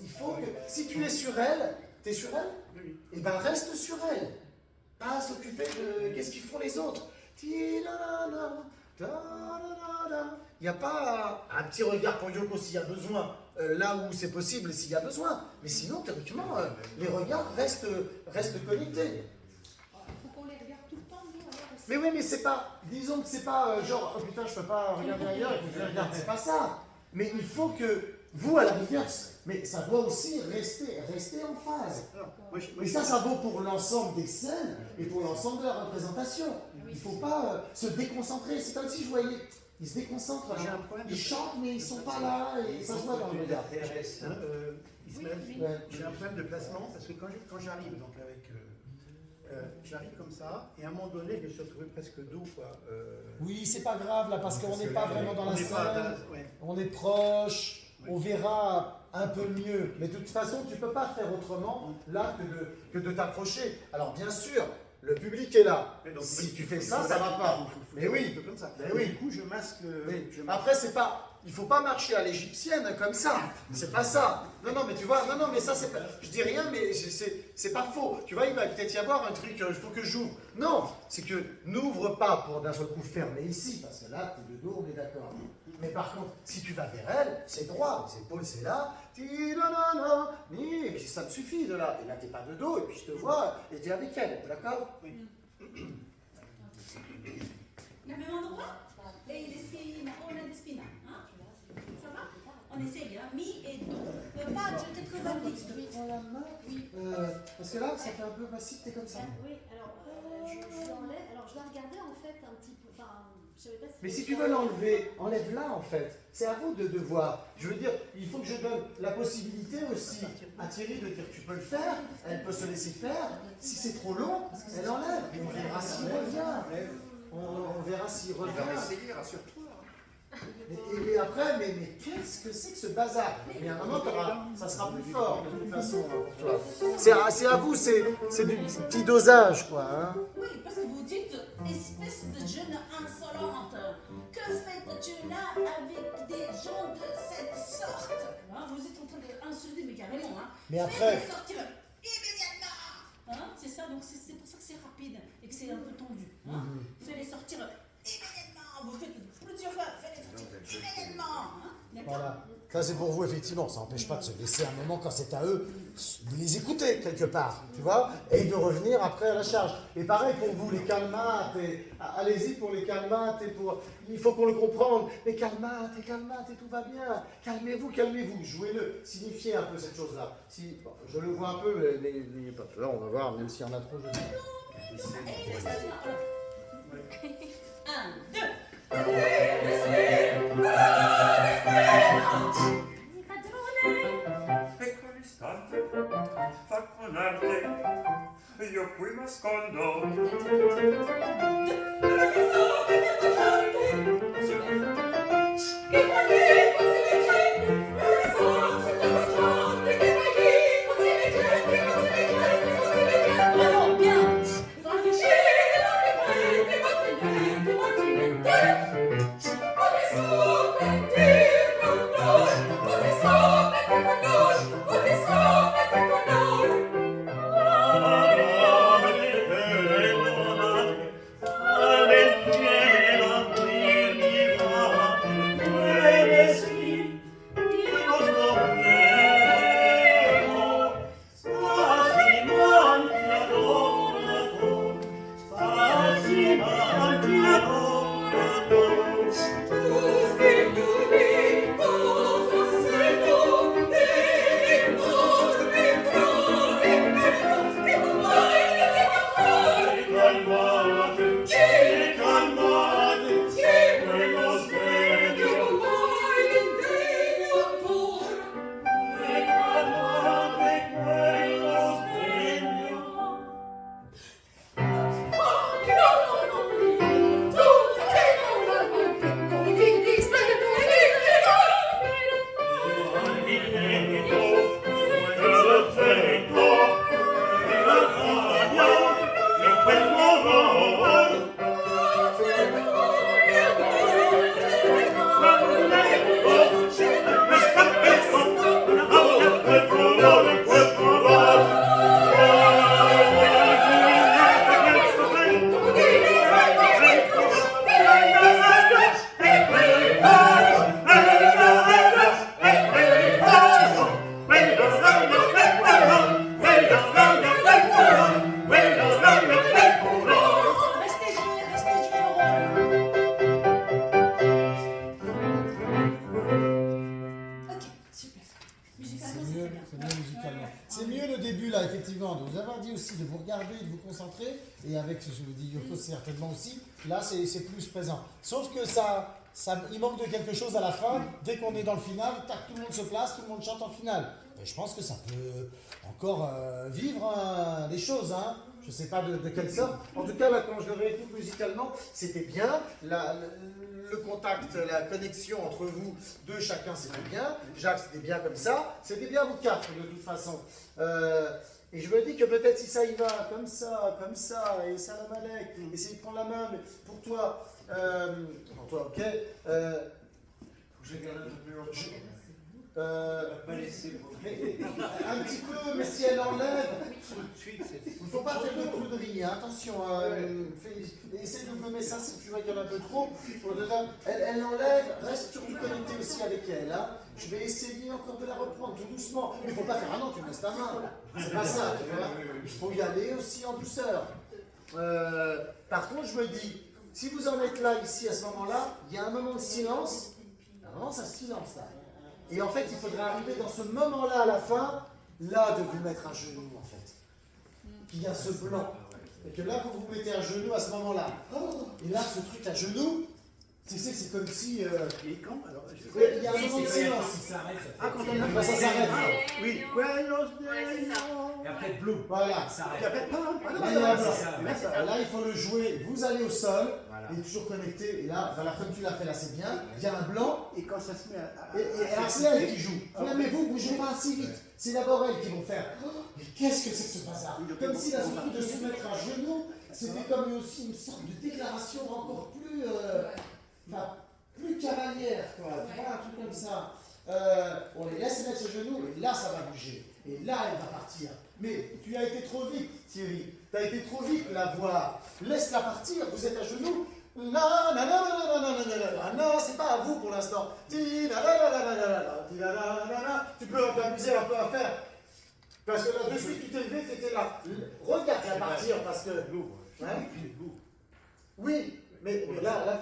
Il faut que, si tu es sur elle, t'es sur elle? Oui. Et ben reste sur elle. Pas s'occuper de qu'est-ce qu'ils font les autres. Il n'y a pas un petit regard pour Yoko s'il y a besoin, là où c'est possible s'il y a besoin. Mais sinon, théoriquement, les regards restent connectés. Il faut qu'on les regarde tout le temps, nous, alors. Mais oui, mais c'est pas, disons que c'est pas genre, oh putain, je peux pas regarder ailleurs, il faut que je les regarde, c'est pas ça. Mais il faut que vous, à la rigueur, mais ça doit aussi rester en phase. Et ça vaut pour l'ensemble des scènes et pour l'ensemble de la représentation. Il ne faut pas se déconcentrer. C'est comme si je voyais, ils se déconcentrent. J'ai un problème Ils chantent, mais ils ne sont pas là et ça se voit dans le regard. TRS, Ouais. Ismaël, j'ai un problème de placement parce que quand j'arrive donc avec j'arrive comme ça, et à un moment donné, je me suis retrouvé presque dos, quoi. Oui, c'est pas grave là, parce qu'on n'est pas vraiment dans la on n'est pas scène. ouais. On est proche, Oui. on verra un peu mieux. Mais de toute façon, tu ne peux pas faire autrement là que de t'approcher. Alors bien sûr, le public est là. Et donc, Si tu fais il ça, faut ça la- va pas. il faut Mais oui. un peu comme ça. Mais Et oui. Du coup, je masque. Oui. Je masque. Après, c'est pas. Il faut pas marcher à l'égyptienne comme ça. C'est pas ça. Non, non, mais tu vois, non, mais ça, c'est pas. Je dis rien, mais c'est pas faux. Tu vois, il va peut-être y avoir un truc, il faut que j'ouvre. Non, c'est que n'ouvre pas pour d'un seul coup fermer ici, parce que là, t'es de dos, on est d'accord. Mais par contre, si tu vas vers elle, c'est droit, les épaules, c'est là. Et puis ça me suffit de là. Et là, t'es pas de dos, et puis je te vois, et t'es avec elle, d'accord? Le même endroit? Et les spines, on a des spines. Hein? Ça va? On essaye, hein? Mi et do. Pas, je vais peut-être vite. Tu prends la main, parce que là, ça fait un peu massif, t'es comme ça. Oui, alors je l'enlève. Alors je la regardais en fait un petit peu. Enfin, je savais pas si. Mais si tu veux l'enlever, enlève-la en fait. C'est à vous de voir. Je veux dire, il faut que je donne la possibilité aussi à Thierry de dire tu peux le faire, elle peut se laisser faire. Si c'est trop long, elle enlève. Et on verra s'il revient. On verra s'il Il va revient. essayer, rassure-toi. Et après, mais qu'est-ce que c'est que ce bazar? Mais à un moment, ça sera plus fort de toute façon pour toi. C'est à vous, c'est du petit dosage quoi. Hein. Oui, parce que vous dites, espèce de jeune insolente, que fais-tu là avec des gens de cette sorte? Hein, vous êtes en train d'insulter, mais carrément. Hein. Mais après- Faites-les sortir immédiatement. Hein, c'est ça, donc c'est pour ça que c'est rapide et que c'est un peu tendu. Hein. Faites-les sortir immédialement. Vous faites plusieurs fois, faites-les sortir immédiatement. Hein. D'accord? Voilà. Ça c'est pour vous effectivement, ça n'empêche pas de se laisser un moment quand c'est à eux, de les écouter quelque part, tu vois, et de revenir après à la charge. Et pareil pour vous, les calmates, allez-y pour les calmates, et pour... il faut qu'on le comprenne, les calmates, et tout va bien, calmez-vous, jouez-le, signifiez un peu cette chose-là. Si, bon, je le vois un peu, mais n'ayez pas peur, on va voir, même s'il y en a trop, je sais. Et restez là. 1, 2. E quell'istante fa con arte, io qui m'ascondo. Bravo, bien. vous avoir dit aussi de vous regarder, de vous concentrer, et avec, je vous dis Yoko certainement aussi, là c'est plus présent. Sauf que il manque de quelque chose à la fin, dès qu'on est dans le final, tac, tout le monde se place, tout le monde chante en finale. Et je pense que ça peut encore vivre des choses. Hein. Je ne sais pas de quelle sorte. En tout cas, là, quand je le réécoute musicalement, c'était bien. Le contact, la connexion entre vous deux, chacun, c'était bien. Jacques, c'était bien comme ça. C'était bien vous quatre, de toute façon. Et je me dis que peut-être si ça y va, comme ça, et salam alek, essayez de prendre la main, mais pour toi, ok, Faut que je garde un peu plus longtemps. mais, un petit peu, mais si elle enlève, Tout de suite, c'est. il ne faut pas faire de clownerie, hein, attention, essaye de gommer ça si tu vois qu'il y en a un peu trop. Elle enlève, reste surtout connecté aussi avec elle. Hein. Je vais essayer encore de la reprendre tout doucement. Mais il ne faut pas faire, ah non, tu me laisses ta main. C'est pas ça, tu vois. Il faut y aller aussi en douceur. Par contre, je me dis, si vous en êtes là, ici, à ce moment-là, il y a un moment de silence. Un moment, ça se silence là. Et en fait, il faudrait arriver dans ce moment-là, à la fin, là, de vous mettre à genoux, en fait. Qu'il y a ce blanc. Et que là, vous vous mettez à genoux à ce moment-là. Et là, ce truc à genoux, tu sais, c'est comme si... Et quand alors il y a un moment de silence. Ça s'arrête. Ah, quand on Bah, ça s'arrête. Oui. Et après, bleu. Voilà. Ça Il y a s'arrête. pas de Là, il y a un blanc. c'est ça. Là, il faut le jouer. Vous allez au sol. Voilà. Et toujours connecté. Et là, voilà, comme tu l'as fait là, c'est bien. Il y a un blanc. Et quand ça se met à. Et alors, c'est elle qui joue. Mais vous, bougez pas si vite. C'est d'abord elles qui vont faire. Mais qu'est-ce que c'est que ce bazar? Comme si là, ce truc de se mettre à genoux, c'était comme aussi une sorte de déclaration encore plus. Enfin, plus cavalière, quoi. Tu vois, un truc comme ça. On les laisse mettre à genoux, et là, ça va bouger. Et là, elle va partir. Mais tu as été trop vite, Thierry. Tu as été trop vite la voir. Laisse-la partir, vous êtes à genoux. Non, non, non, non, non, non, non, non, non, c'est pas à vous pour l'instant. Tu peux t'amuser un peu à faire. Parce que là, de suite, tu t'es levé, tu étais là. Regarde-la partir, parce que. Hein? Oui, mais là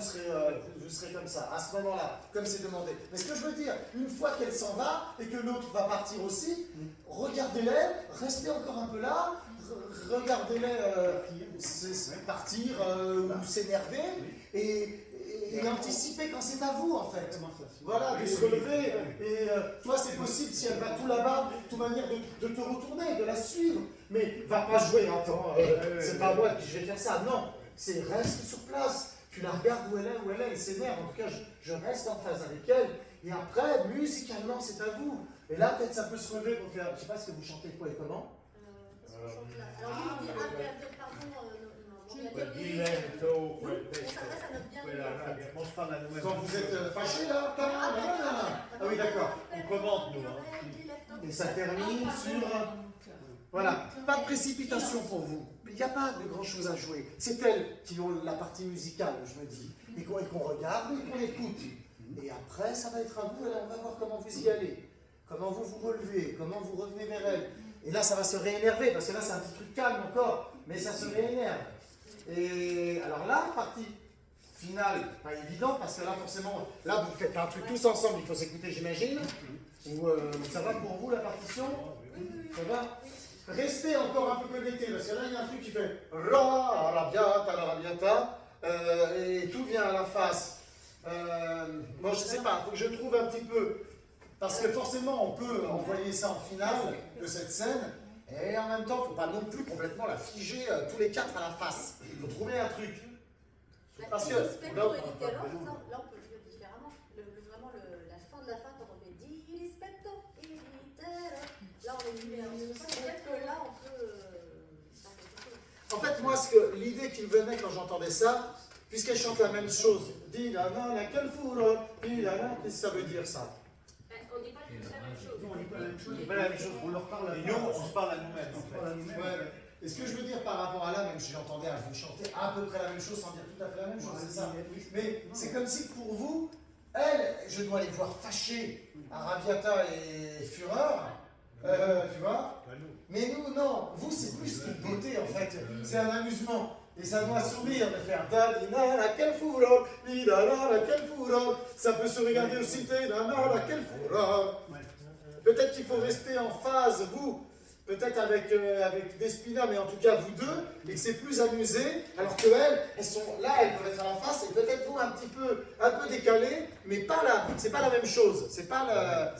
vous serez comme ça, à ce moment-là, comme c'est demandé. Mais ce que je veux dire, une fois qu'elle s'en va et que l'autre va partir aussi, regardez-les, restez encore un peu là, regardez-les partir ou s'énerver et anticiper quand c'est à vous en fait. Voilà, de se relever. Et toi, c'est possible si elle va tout là-bas, de toute manière, de te retourner, de la suivre. Mais va pas jouer, attends, c'est pas moi qui je vais faire ça. Non, c'est reste sur place. Tu la regardes où elle est, elle s'énerve. En tout cas, je reste en phase avec elle. Et après, musicalement, c'est à vous. Et là, peut-être ça peut se relever pour faire. Je sais pas ce que vous chantez quoi et comment. Alors, lui, il dit, On se parle à nous-mêmes. Quand vous êtes fâché là, ah oui, d'accord. On commente, nous. Hein. Et ça termine sur. Voilà, pas de précipitation pour vous. Il n'y a pas de grand chose à jouer. C'est elles qui ont la partie musicale, je me dis. Et qu'on regarde et qu'on écoute. Et après, ça va être à vous. Et là, on va voir comment vous y allez. Comment vous vous relevez. Comment vous revenez vers elles. Et là, ça va se réénerver. Parce que là, c'est un petit truc calme encore. Mais ça se réénerve. Et alors là, partie finale, pas évident. Parce que là, forcément, là, vous faites un truc tous ensemble. Il faut s'écouter, j'imagine. Ou ça va pour vous, la partition? Ça va? Restez encore un peu connectés, parce que là, il y a un truc qui fait la rabiata, et tout vient à la face. Moi, je ne sais pas, il faut que je trouve un petit peu, parce que forcément, on peut envoyer ça en finale de cette scène, et en même temps, il ne faut pas non plus complètement la figer tous les quatre à la face. Il faut trouver un truc. Parce que. Là, on peut jouer différemment. Vraiment, la fin de la fin, quand on fait di rispetto, là, on est numéro. Peut-être que là, on peut faire quelque chose. En fait, moi, l'idée qui me venait quand j'entendais ça, puisqu'elle chante la même chose, dis la nana, quel fourreau, dis la nana, qu'est-ce que ça veut dire ça? On dit pas du tout la même chose. Non, on dit pas la même chose. On dit pas la même chose. On leur parle à nous. On se parle à nous-mêmes. Ouais. Et ce que je veux dire par rapport à là, même si j'entendais à vous chanter à peu près la même chose sans dire tout à fait la même chose, c'est ça. Mais c'est comme si pour vous, elle, je dois les voir fâchés, Arabiata et Fureur, tu vois. Mais nous, non. Vous, c'est plus qu'une beauté en fait. C'est un amusement. Et ça doit sourire de faire Dadina, quel fourreau, Didana, quel fourreau. Ça peut se regarder aussi, Didana, quel fourreau. Peut-être qu'il faut rester en phase, vous. Peut-être avec Despina, mais en tout cas vous deux, et que c'est plus amusé, alors qu'elles, elles sont là, elles peuvent être à la face, et peut-être vous un peu décalé, mais pas là, c'est pas la même chose, c'est pas la...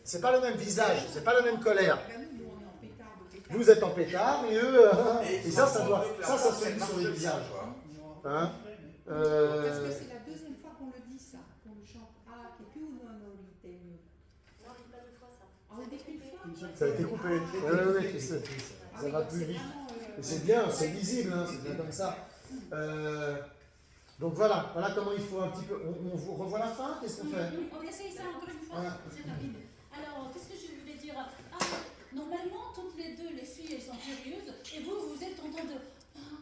c'est pas le même visage, c'est pas la même colère. Ben nous, on est en pétard de pétard. Vous êtes en pétard, mais eux, et ça franchement, doit, eux, que la ça force, se elle lit marche sur les bien, visages. quoi. Hein? Parce que c'est la deuxième fois qu'on le dit, ça, qu'on le chante. Ah, che più non lo ritengo. Non, on dit pas deux fois ça. Ah, on dit qu'une fois. Ça a été coupé. Oui, je sais. Ah Ça oui, va donc plus c'est vite. vraiment, Et c'est bien, c'est lisible, hein, c'est bien comme ça. Donc voilà comment il faut un petit peu. On vous revoit la fin, qu'est-ce qu'on fait? On essaye ça encore une fois, Voilà. c'est rapide. Alors, qu'est-ce que je voulais dire? Ah, normalement, toutes les deux, les filles, elles sont furieuses, et vous êtes en train de...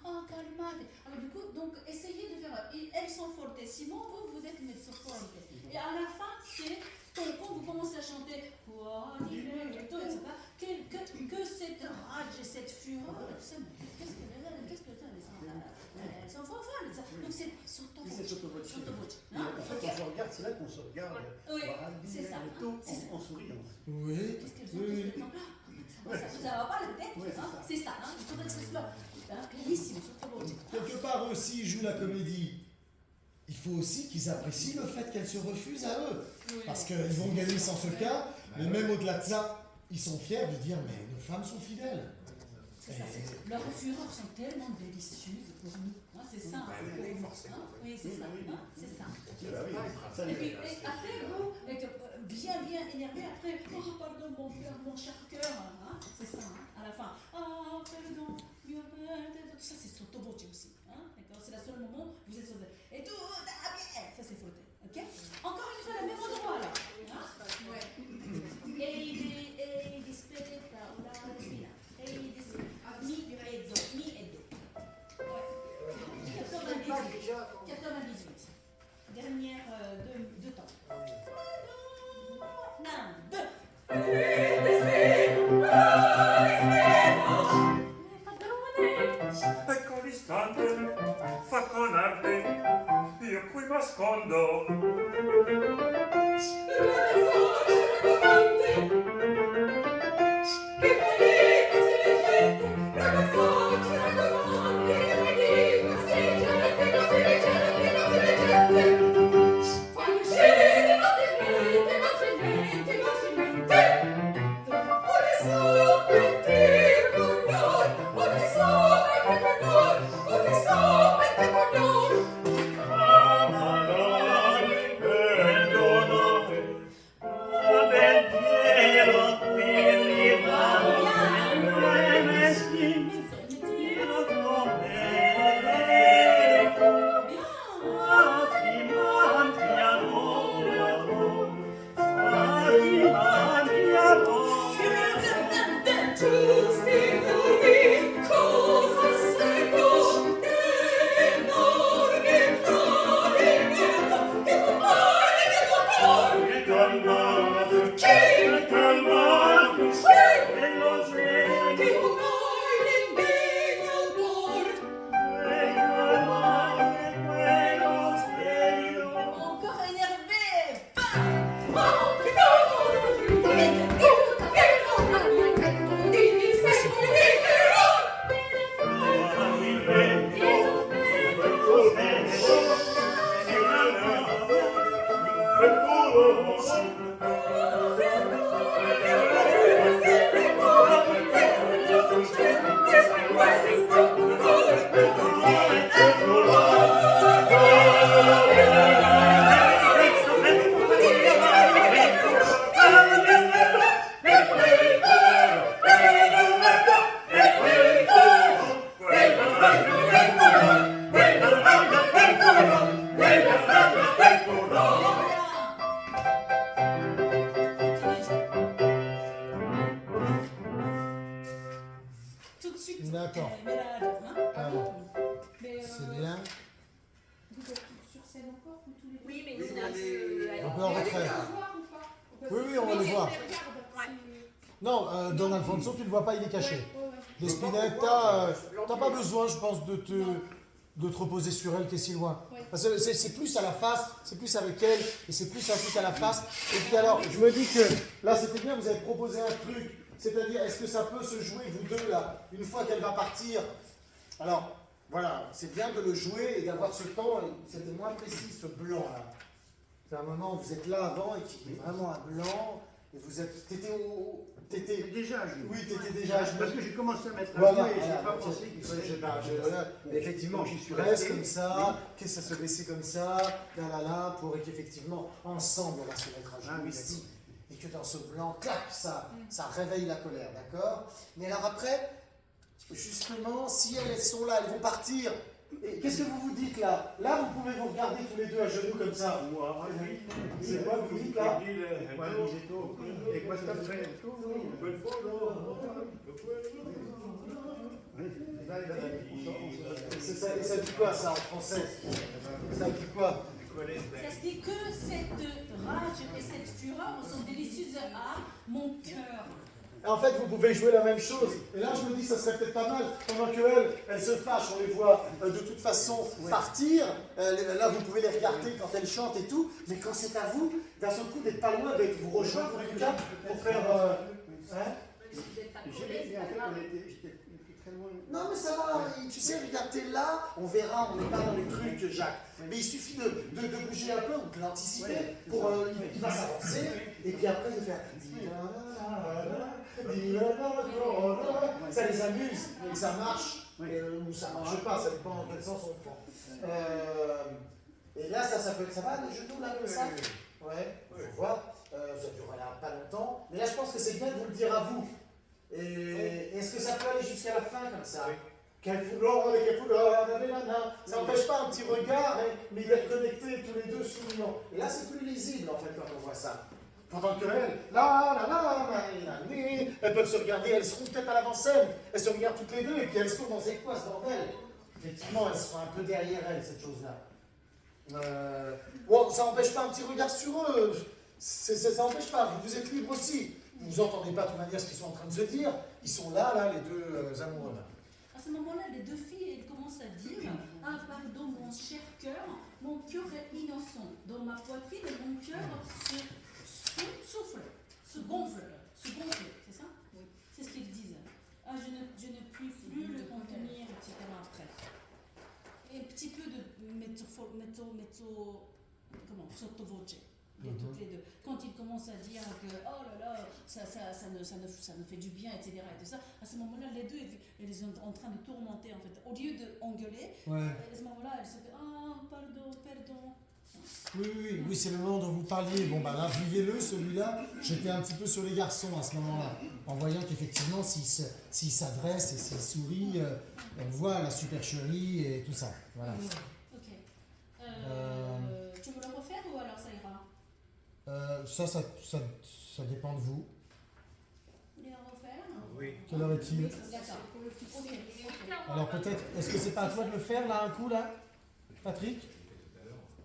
Oh, calmate. Alors du coup, donc, essayez de faire... Elles sont fortes, sinon, vous êtes mezzo forte. Et à la fin, c'est... Quand vous commencez à chanter... Oh, etc., que cette rage et cette fureur, qu'est-ce que ça, elles sont folles, ça. Donc c'est sottovoce. Quand on se regarde, c'est là qu'on se regarde. Oui, c'est ça. En souriant. Oui. Qu'est-ce qu'elles ont ça va pas la tête, Ouais, c'est hein, ça. c'est ça, hein, il faudrait que ce soit bellissimo, sottovoce. Quelque part eux aussi, ils jouent la comédie. Il faut aussi qu'ils apprécient le fait qu'elles se refusent à eux. Parce qu'ils vont gagner sans ce cas, mais même au-delà de ça, ils sont fiers de dire mais nos femmes sont fidèles. C'est ça, leurs fureurs sont tellement délicieuses pour nous, hein, c'est ça. Oui, forcément. Oui, c'est ça, hein, c'est ça. Ça, Et puis et après, vous, bien énervé, après, oh pardon mon cœur, mon cher cœur, hein, c'est ça, hein, à la fin. Oh pardon, tout ça c'est sottovoce aussi, hein, d'accord, c'est le seul moment où vous êtes sauvé. Et tout, ah bien, ça c'est frotté, ok. Encore une fois, le même endroit là. Hein? E dispetta una respira. Mi e do, mi e do. Ouais. 98. Dernière deux temps. 1, 2. E con l'istante fa con arte, io qui m'ascondo. Encore énervé. Tout de suite. D'accord. Mélange, hein. Ah bon, Mais c'est bien. vous êtes sur scène encore ou tous les deux? Oui, mais Oui, nous, on a mais vu. Un peu en Et retrait. on peut voir ou pas? Oui, oui, on va les voir. Regarde. Non, Don Alfonso, tu ne le vois pas, il est caché. Ouais, ouais. Les Spinetta, t'as pas besoin, je pense, de te reposer sur elle qui est si loin. Ouais. Parce que c'est plus à la face, c'est plus avec elle, et c'est plus un truc à la face. Et puis alors, je me dis que là, c'était bien, vous avez proposé un truc. C'est-à-dire, est-ce que ça peut se jouer, vous deux, là, une fois qu'elle va partir? Alors, voilà, c'est bien de le jouer et d'avoir ce temps, et c'était moins précis, ce blanc, là. C'est un moment où vous êtes là avant et qui est vraiment un blanc, Et vous êtes. T'étais Déjà à genoux. Oui, t'étais déjà à genoux. Parce que j'ai commencé à mettre à Voilà, genoux et je n'ai voilà, pas ok. pensé qu'il fallait. Voilà. Effectivement, J'y suis reste resté. comme ça, qu'est-ce que ça se baisser comme ça, là, pour qu'effectivement, ensemble, on va se mettre à genoux Ah oui, ici. Et que dans ce blanc, clac, ça réveille la colère, d'accord? Mais alors après, justement, si elles sont là, elles vont partir. Et qu'est-ce que vous vous dites là? Là, vous pouvez vous regarder tous les deux à genoux comme ça. C'est quoi que vous dites là? E questo freddo. Ça dit quoi ça en français? Ça dit quoi? Ça se dit que cette rage et cette fureur sont délicieuses à mon cœur. En fait, vous pouvez jouer la même chose. Et là, je me dis, ça serait peut-être pas mal, pendant qu'elles se fâchent, on les voit de toute façon partir. Là, vous pouvez les regarder quand elles chantent et tout. Mais quand c'est à vous, d'un seul coup, d'être pas loin, d'être vous rejoindre tous les quatre pour faire. Hein? J'ai en fait, j'étais très loin. Non, mais ça va. Tu sais, regarde, t'es là, on verra, on n'est pas dans les trucs, Jacques. Mais il suffit de bouger un peu ou de l'anticiper pour. Il va s'avancer. Et puis après, de faire. Ça les amuse, et ça marche, ou ça marche pas, ça dépend dans quel sens on prend. Et là, ça peut être, ça va, les genoux là comme ça? Ouais, je vois, ça durera pas longtemps, mais là je pense que c'est bien de vous le dire à vous. Et est-ce que ça peut aller jusqu'à la fin comme ça? Quel foulard, ça n'empêche pas un petit regard, mais d'être connectés tous les deux souriants. Et là c'est plus lisible en fait quand on voit ça. Pendant qu'elles, elles peuvent se regarder, elles seront peut-être à l'avant-scène, elles se regardent toutes les deux, et puis elles sont dans c'est quoi ce bordel? Effectivement, elles seront un peu derrière elles, cette chose-là. Bon, ça n'empêche pas un petit regard sur eux, ça n'empêche pas, vous êtes libres aussi. Vous n'entendez pas de toute manière ce qu'ils sont en train de se dire, ils sont là, les deux amoureux là. À ce moment-là, les deux filles elles commencent à dire ah, pardon, mon cher cœur, mon cœur est innocent. Dans ma poitrine, mon cœur souffle, se gonfle, c'est ça? Oui. C'est ce qu'ils disent. Ah, je ne puis plus le contenir, etc. après. Et un petit peu de sottovoce. Toutes les deux. Quand ils commencent à dire que oh là là, ça nous fait du bien, etc. et tout ça, à ce moment-là, les deux, elles sont en train de tourmenter en fait. Au lieu d'engueuler, à ce moment-là, elles se disent ah, pardon. Oui, c'est le moment dont vous parliez. Bon, bah là, vivez-le, celui-là. J'étais un petit peu sur les garçons à ce moment-là, en voyant qu'effectivement, s'ils s'adressent et s'ils sourient, on voit la supercherie et tout ça. Voilà. Ok. Tu veux le refaire ou alors ça ira? Ça dépend de vous. Vous voulez le refaire? Oui. Quelle heure est-il? D'accord. Ok. Alors peut-être, est-ce que c'est pas à toi de le faire là, un coup là, Patrick?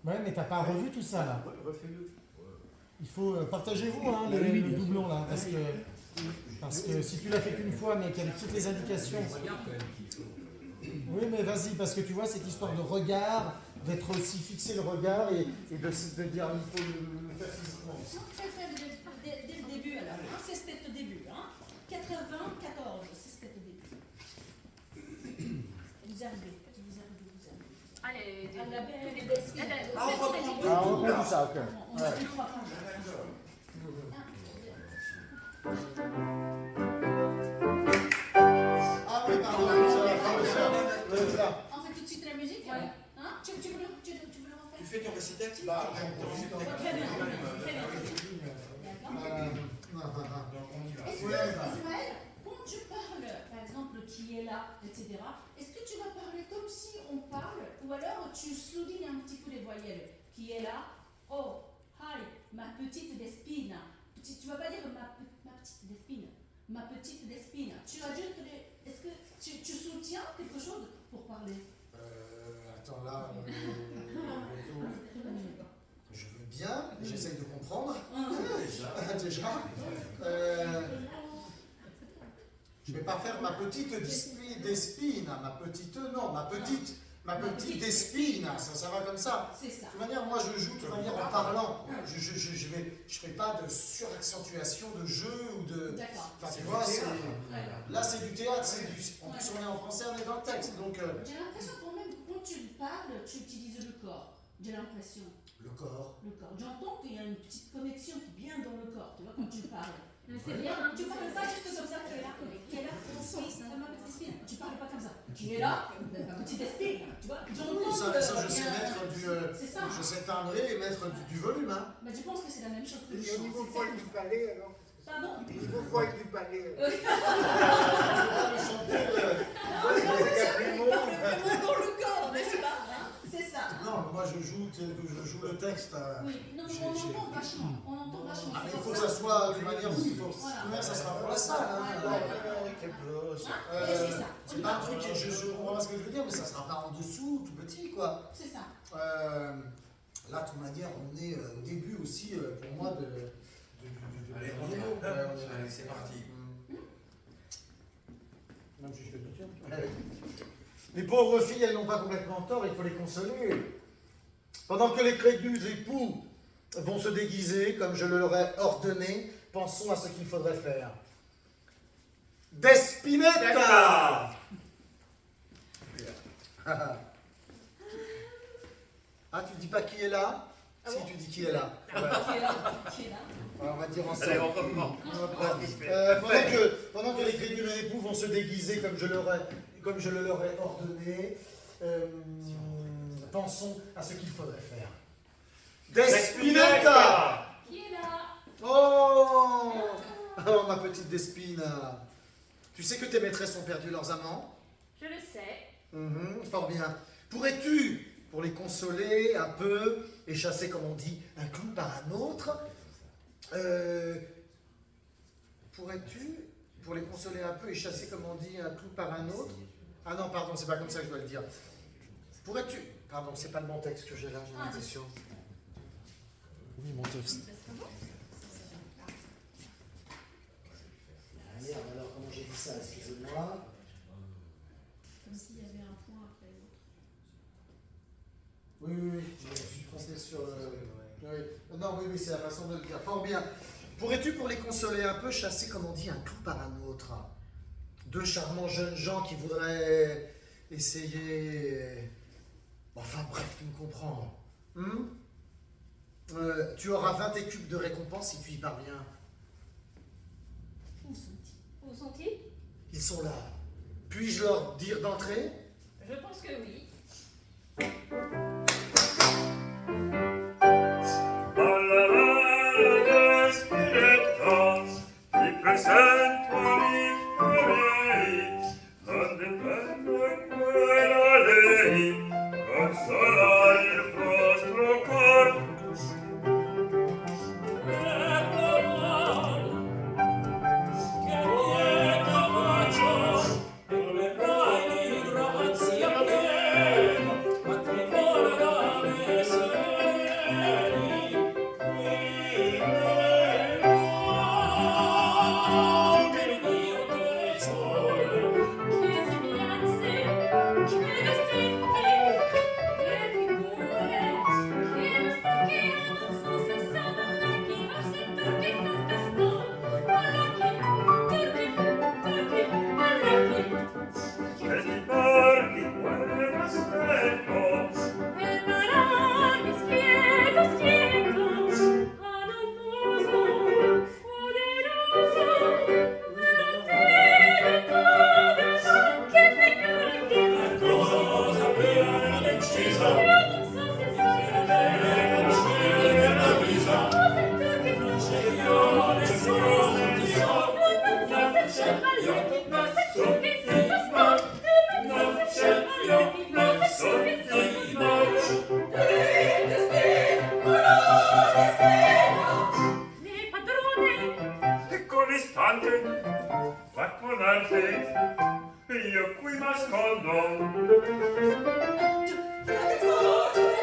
Ouais, mais t'as pas revu tout ça là. Refais-le. Il faut partagez-vous hein, le doublon là, parce que si tu l'as fait qu'une fois, mais qu'avec toutes les indications. Oui, mais vas-y, parce que tu vois cette histoire de regard, d'être aussi fixé le regard et de dire il faut le faire physiquement. Très dès le début alors. Hein, c'est c'était au début. Hein. 94, c'est c'était au début. Vous arrivez. Allez, À la belle et on reprend tout ça, ok. On a dit 3 fois. Ah oui, pardon, On fait tout de suite la musique. Ouais. Hein? Tu veux le refaire? Tu fais ton récitatif? Bah, Très bien. Est-ce que, Ismaël, quand tu parles, par exemple, qui est là, etc., est-ce que tu vas parler comme si on parle, ou alors tu soulignes un petit peu les voyelles? Qui est là? Oh, hi, ma petite Despina. Tu vas pas dire ma petite Despina. Ma petite Despina. Tu ajoutes les. Est-ce que tu soutiens quelque chose pour parler? Attends là, je veux bien, j'essaye de comprendre. Déjà. Je vais pas faire ma petite Despina, ma petite Despina, ça va comme ça. C'est ça. De toute manière, moi je joue de toute manière en parlant. Je fais pas de suraccentuation de jeu ou de. D'accord. Enfin, tu vois, là c'est du théâtre, en plus on est en français, on est dans le texte. Donc, J'ai l'impression quand même que quand tu parles, tu utilises le corps. J'ai l'impression. Le corps. Le corps. J'entends qu'il y a une petite connexion qui vient dans le corps, tu vois, quand tu parles. C'est bien, hein. Tu parles pas juste comme ça, tu es là, tu parles pas comme ça. Tu es là, tu t'expliques, tu vois. J'entends Ça, je sais mettre du. c'est ça. Je sais timbre et mettre du volume, hein. Mais je pense que c'est la même chose que le Et chant. au niveau voix du palais, alors Pardon. au niveau voix du palais. Chanter, Il y a plus de mots. Dans le corps, n'est-ce pas, hein? C'est ça. Non, moi je joue le texte. Oui, non, mais on entend vachement. On entend vachement. Ah, mais C'est il faut pour que ça soit d'une manière, oui, il faut. Voilà. Ça sera pour la salle. Hein. Quelle blouse. Mais c'est ça. C'est pas un truc, je comprends pas ce que je veux dire, mais ça sera pas en dessous, tout petit, quoi. C'est ça. Là, de toute manière, on est au début aussi, pour moi, de Allez, du on niveau, y va. quoi. Allez, c'est parti. Même si je fais du tien. Les pauvres filles, elles n'ont pas complètement tort, il faut les consoler. Pendant que les crédules époux vont se déguiser, comme je le leur ai ordonné, pensons à ce qu'il faudrait faire. Despinetta! Ah, tu dis pas qui est là? Si, tu dis qui est là. Qui est là? Qui est là? Alors, on va dire Allez, ensemble. on reprend. Pendant que les crédules époux vont se déguiser comme je le leur ai ordonné, pensons à ce qu'il faudrait faire. Despinetta! Qui est là? Oh! Oh, ma petite Despina! Tu sais que tes maîtresses ont perdu leurs amants? Je le sais. Fort bien. Pourrais-tu, pour les consoler un peu et chasser, comme on dit, un clou par un autre, pourrais-tu, pour les consoler un peu et chasser, comme on dit, un clou par un autre? Ah non, pardon, c'est pas comme ça que je dois le dire. Pourrais-tu... Pardon, c'est pas le bon texte que j'ai là, j'ai l'impression. Oui, mon texte. Ah, merde, alors comment j'ai dit ça? Excusez-moi. Comme s'il y avait un point après l'autre. Oui, je suis français sur... oui. Non, oui, c'est la façon de le dire. Fort bien. Pourrais-tu, pour les consoler un peu, chasser, comme on dit, un clou par un autre? Deux charmants jeunes gens qui voudraient essayer... Enfin, bref, tu me comprends. Tu auras 20 écus de récompense si tu y parviens. Où sont-ils? Où sont-ils? Ils sont là. Puis-je leur dire d'entrer? Je pense que oui. Alla Despinetta, ti presento amici miei, non dipende quella lei, consola il vostro cor. Che ti parli quel aspetto, ecco l'istante, va con arte, io qui m'ascondo. Perdonate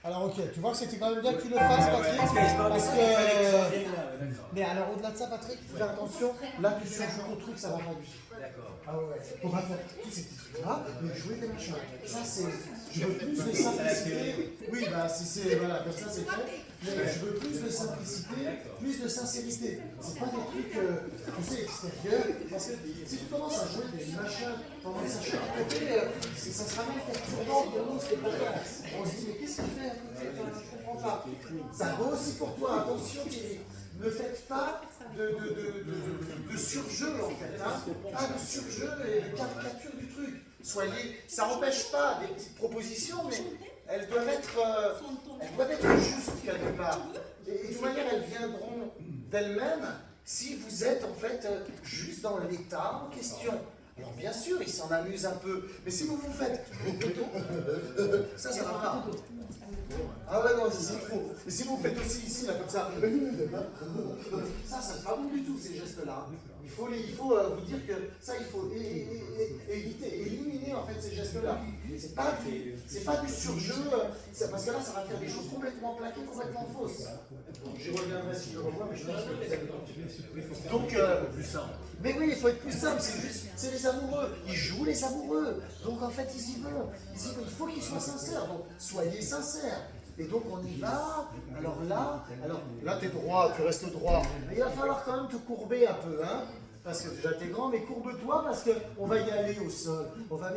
Alors ok, tu vois que c'était quand même bien que tu le fasses, Patrick, parce que... Mais alors au-delà de ça, Patrick, fais attention, là tu surjoues ton truc, ça va pas du tout. D'accord. Ah ouais, on va faire tous ces petits trucs-là, mais jouer des machins. Ça c'est... Je veux plus de simplicité. Oui, bah si c'est... Voilà, comme ça c'est fait. Mais je veux plus de simplicité, plus de sincérité. C'est pas des trucs, tu sais, extérieurs. Parce que si tu commences à jouer des machins pendant que ça chute à côté, ça sera même perturbant pour nous, c'est pas grave. On se dit, mais qu'est-ce qu'il fait à côté? Enfin, je comprends pas. Ça vaut aussi pour toi, attention, ne faites pas de surjeu en fait, hein. Pas de surjeu et de caricature du truc. Soyez, ça n'empêche pas des petites propositions, mais elles doivent être justes quelque part. Et de toute manière, elles viendront d'elles-mêmes si vous êtes en fait juste dans l'état en question. Alors bien sûr, ils s'en amusent un peu, mais si vous faites ça va pas. Ah ouais, non, c'est trop. Mais si vous faites aussi ici, là, comme ça, ça c'est pas bon du tout, ces gestes-là. Il faut vous dire que ça, il faut éviter, éliminer en fait ces gestes-là. C'est pas du surjeu, parce que là, ça va faire des choses complètement plaquées, complètement fausses. Je reviendrai si je le revois, mais je pense que donc, mais oui, il faut être plus simple, c'est les amoureux. Ils jouent les amoureux. Donc en fait, ils y vont. Il faut qu'ils soient sincères. Donc soyez sincères. Et donc on y va. Alors là tu es droit, tu restes droit. Mais il va falloir quand même te courber un peu, hein. Parce que déjà t'es grand, mais courbe-toi parce qu'on va y aller au sol. On va